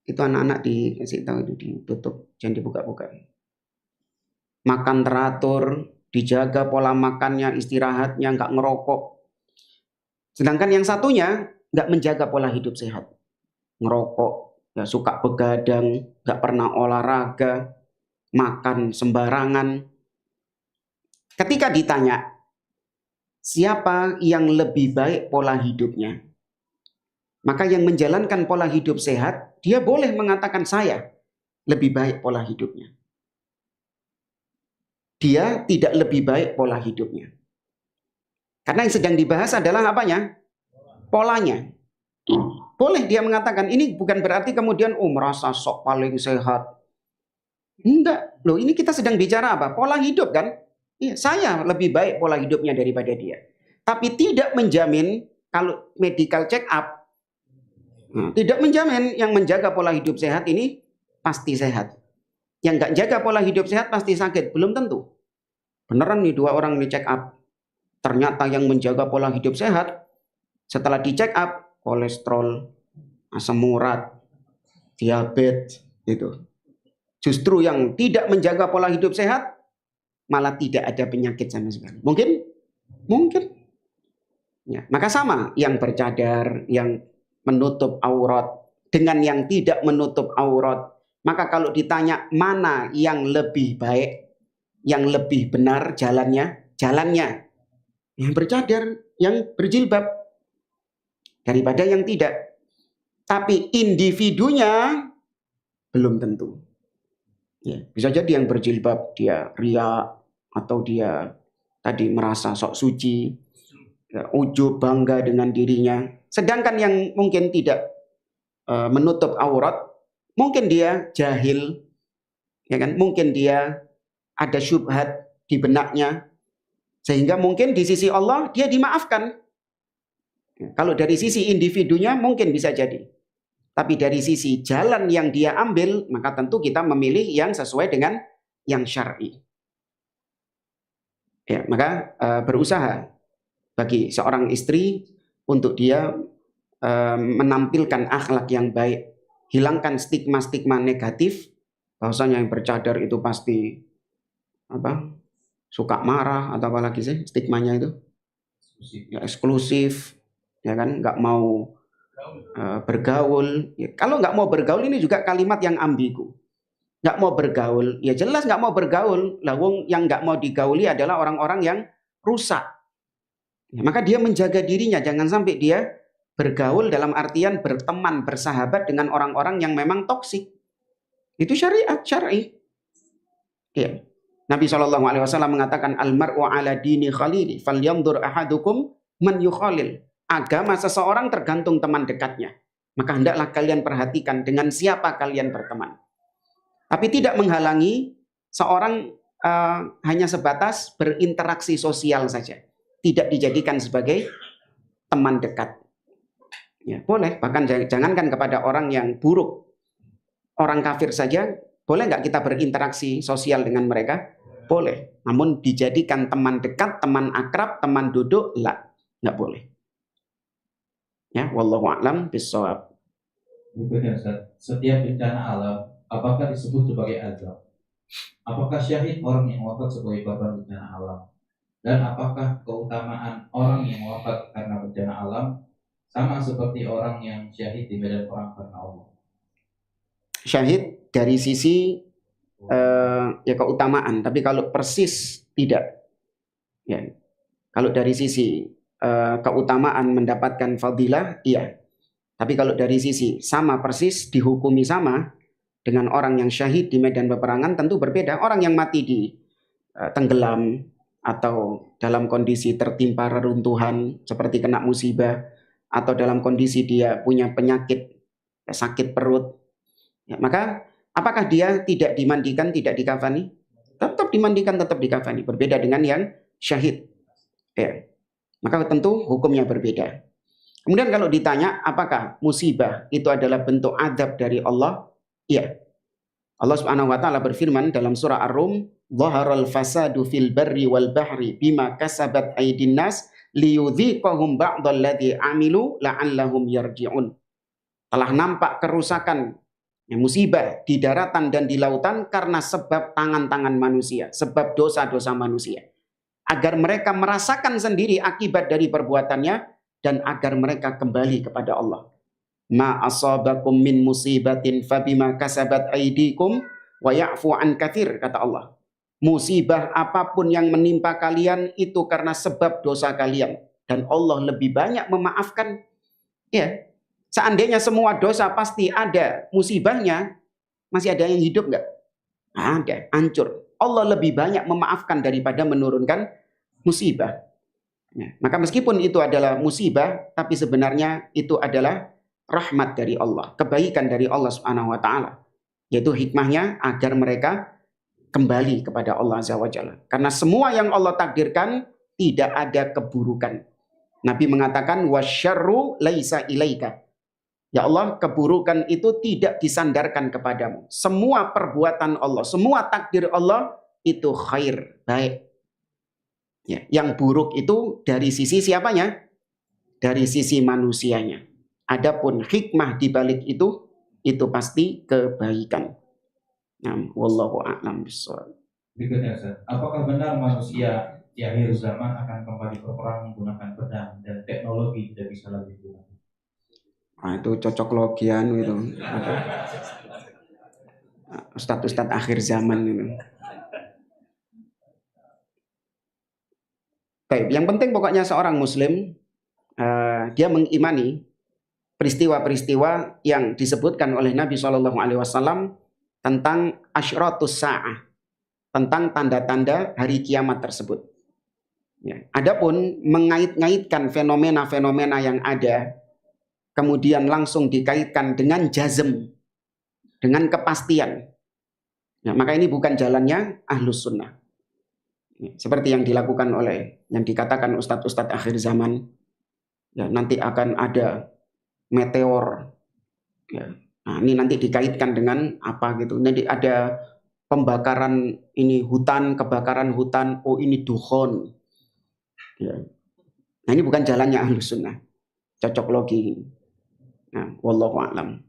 Itu anak-anak dikasih tahu, itu ditutup, jangan dibuka-buka. Makan teratur, dijaga pola makannya, istirahatnya, nggak ngerokok. Sedangkan yang satunya nggak menjaga pola hidup sehat, ngerokok, ya suka begadang, nggak pernah olahraga, makan sembarangan. Ketika ditanya, siapa yang lebih baik pola hidupnya? Maka yang menjalankan pola hidup sehat, dia boleh mengatakan saya lebih baik pola hidupnya. Dia tidak lebih baik pola hidupnya. Karena yang sedang dibahas adalah apanya? Polanya. Boleh dia mengatakan, ini bukan berarti kemudian merasa sok paling sehat. Enggak. Loh, ini kita sedang bicara apa? Pola hidup kan? Iya, saya lebih baik pola hidupnya daripada dia. Tapi tidak menjamin kalau medical check up, tidak menjamin yang menjaga pola hidup sehat ini pasti sehat. Yang nggak jaga pola hidup sehat pasti sakit. Belum tentu. Beneran nih dua orang di check up. Ternyata yang menjaga pola hidup sehat, setelah di check up, kolesterol, asam urat, diabetes, gitu. Justru yang tidak menjaga pola hidup sehat, malah tidak ada penyakit sama sekali. Mungkin? Mungkin. Ya, maka sama yang bercadar, yang menutup aurat, dengan yang tidak menutup aurat. Maka kalau ditanya mana yang lebih baik, yang lebih benar jalannya, yang bercadar, yang berjilbab daripada yang tidak. Tapi individunya belum tentu. Ya, bisa jadi yang berjilbab dia ria atau dia tadi merasa sok suci, ya, ujub bangga dengan dirinya. Sedangkan yang mungkin tidak menutup aurat, mungkin dia jahil, ya kan? Mungkin dia ada syubhat di benaknya, sehingga mungkin di sisi Allah dia dimaafkan. Kalau dari sisi individunya mungkin bisa jadi. Tapi dari sisi jalan yang dia ambil, maka tentu kita memilih yang sesuai dengan yang syar'i. Ya, maka berusaha bagi seorang istri untuk dia menampilkan akhlak yang baik, hilangkan stigma-stigma negatif, bahwasanya yang bercadar itu pasti suka marah atau apa lagi sih stigmanya itu, ya eksklusif, ya kan, nggak mau bergaul. Ya, kalau nggak mau bergaul ini juga kalimat yang ambigu. Nggak mau bergaul, ya jelas nggak mau bergaul. Lah wong yang nggak mau digauli adalah orang-orang yang rusak. Ya, maka dia menjaga dirinya, jangan sampai dia bergaul dalam artian berteman, bersahabat dengan orang-orang yang memang toksik. Itu syariat, syar'i. Ya. Nabi SAW mengatakan almar'u ala dini khalili falyanzur ahadukum man yukhalil. Agama seseorang tergantung teman dekatnya. Maka hendaklah kalian perhatikan dengan siapa kalian berteman. Tapi tidak menghalangi seorang hanya sebatas berinteraksi sosial saja. Tidak dijadikan sebagai teman dekat. Ya, boleh, bahkan jangankan kepada orang yang buruk. Orang kafir saja, boleh nggak kita berinteraksi sosial dengan mereka? Boleh. Namun dijadikan teman dekat, teman akrab, teman duduk, nggak boleh. Ya, wallahu a'lam bishawab. Berikutnya Ustaz, setiap bencana alam apakah disebut sebagai azab? Apakah syahid orang yang wafat sebagai korban bencana alam? Dan apakah keutamaan orang yang wafat karena bencana alam sama seperti orang yang syahid di medan perang karena Allah? Syahid dari sisi ya keutamaan, tapi kalau persis tidak. Ya, kalau dari sisi keutamaan mendapatkan fadilah, iya. Tapi kalau dari sisi sama persis dihukumi sama dengan orang yang syahid di medan peperangan tentu berbeda. Orang yang mati di tenggelam atau dalam kondisi tertimpa reruntuhan seperti kena musibah, atau dalam kondisi dia punya penyakit, sakit perut, ya, maka apakah dia tidak dimandikan, tidak dikafani? Tetap dimandikan, tetap dikafani. Berbeda dengan yang syahid. Ya. Maka tentu hukumnya berbeda. Kemudian kalau ditanya apakah musibah itu adalah bentuk adab dari Allah? Iya. Allah Subhanahu wa taala berfirman dalam surah Ar-Rum, "Dhaharal fasadu fil barri wal bahri bima kasabat aydin nas liyudhiqahum ba'dalladzi amilu la'allahum yarji'un." Telah nampak kerusakan, musibah di daratan dan di lautan karena sebab tangan-tangan manusia, sebab dosa-dosa manusia. Agar mereka merasakan sendiri akibat dari perbuatannya dan agar mereka kembali kepada Allah. Ma asabakum min musibatin fabima kasabat aydikum wa ya'fu an katsir, kata Allah. Musibah apapun yang menimpa kalian itu karena sebab dosa kalian dan Allah lebih banyak memaafkan. Ya, seandainya semua dosa pasti ada musibahnya, masih ada yang hidup nggak? Ada, hancur. Allah lebih banyak memaafkan daripada menurunkan musibah. Ya, maka meskipun itu adalah musibah, tapi sebenarnya itu adalah rahmat dari Allah, kebaikan dari Allah Subhanahu wa taala. Yaitu hikmahnya agar mereka kembali kepada Allah Azza wa Jalla. Karena semua yang Allah takdirkan tidak ada keburukan. Nabi mengatakan wasyarru laisa ilaika. Ya Allah, keburukan itu tidak disandarkan kepadamu. Semua perbuatan Allah, semua takdir Allah itu khair, baik. Ya, yang buruk itu dari sisi siapanya? Dari sisi manusianya. Adapun hikmah di balik itu pasti kebaikan. Nah, wallahu a'lam bishawab. Berikutnya, Ustaz. Apakah benar manusia di akhir zaman akan kembali berperang menggunakan pedang dan teknologi tidak bisa lagi digunakan? Nah, itu cocok logian itu. Ustadz-ustadz akhir zaman itu. Baik, yang penting pokoknya seorang muslim dia mengimani peristiwa-peristiwa yang disebutkan oleh Nabi SAW tentang asyratus sa'ah, tentang tanda-tanda hari kiamat tersebut. Ya. Adapun mengait-ngaitkan fenomena-fenomena yang ada, kemudian langsung dikaitkan dengan jazm, dengan kepastian, ya, maka ini bukan jalannya Ahlus Sunnah. Ya, seperti yang dilakukan oleh, yang dikatakan ustadz-ustadz akhir zaman, ya, nanti akan ada meteor, ya. Nah, ini nanti dikaitkan dengan apa gitu, nanti ada pembakaran ini hutan, kebakaran hutan, oh ini dukhon, ya. Nah, ini bukan jalannya Ahlus Sunnah, cocok logi. Nah, wallahu a'lam.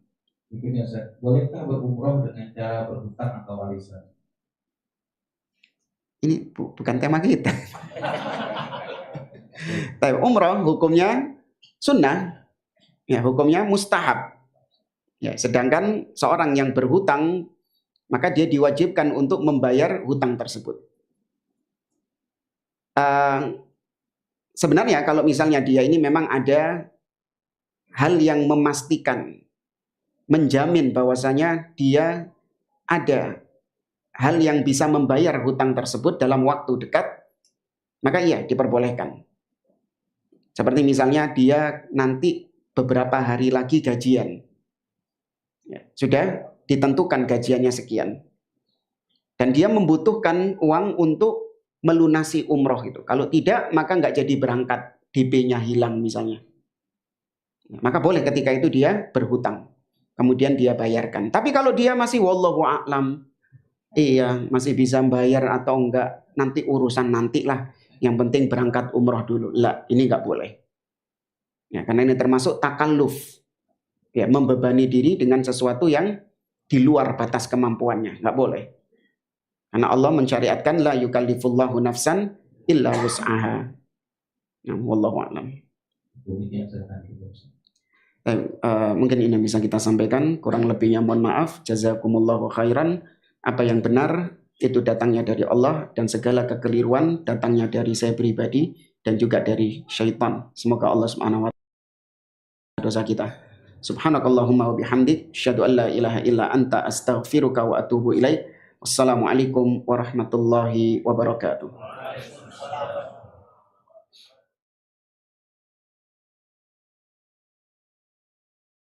Begini, Ustaz, bolehkah berumrah dengan cara berhutang atau warisan? Ini bukan tema kita. Tapi umroh hukumnya sunnah, ya, hukumnya mustahab. Ya, sedangkan seorang yang berhutang maka dia diwajibkan untuk membayar hutang tersebut. Sebenarnya kalau misalnya dia ini memang ada hal yang memastikan, menjamin bahwasanya dia ada hal yang bisa membayar hutang tersebut dalam waktu dekat, maka iya diperbolehkan. Seperti misalnya dia nanti beberapa hari lagi gajian, ya, sudah ditentukan gajiannya sekian, dan dia membutuhkan uang untuk melunasi umroh itu. Kalau tidak, maka nggak jadi berangkat, DP-nya hilang misalnya, maka boleh ketika itu dia berhutang, kemudian dia bayarkan. Tapi kalau dia masih wallahu a'lam, iya, masih bisa bayar atau enggak, nanti urusan nanti lah. Yang penting berangkat umroh dulu. Lah, ini enggak boleh. Ya, karena ini termasuk takalluf. Ya, membebani diri dengan sesuatu yang di luar batas kemampuannya. Enggak boleh. Karena Allah mensyariatkan la yukallifullahu nafsan illa wus'aha. Nah, wallahu a'lam. Mungkin ini yang bisa kita sampaikan. Kurang lebihnya mohon maaf. Jazakumullahu khairan. Apa yang benar itu datangnya dari Allah dan segala kekeliruan datangnya dari saya pribadi dan juga dari syaitan. Semoga Allah Subhanahu wa taala dosa kita. Subhanakallahumma wa bihamdik, asyhadu an la ilaha illa anta, astaghfiruka wa atubu ilaik. Wassalamualaikum warahmatullahi wabarakatuh.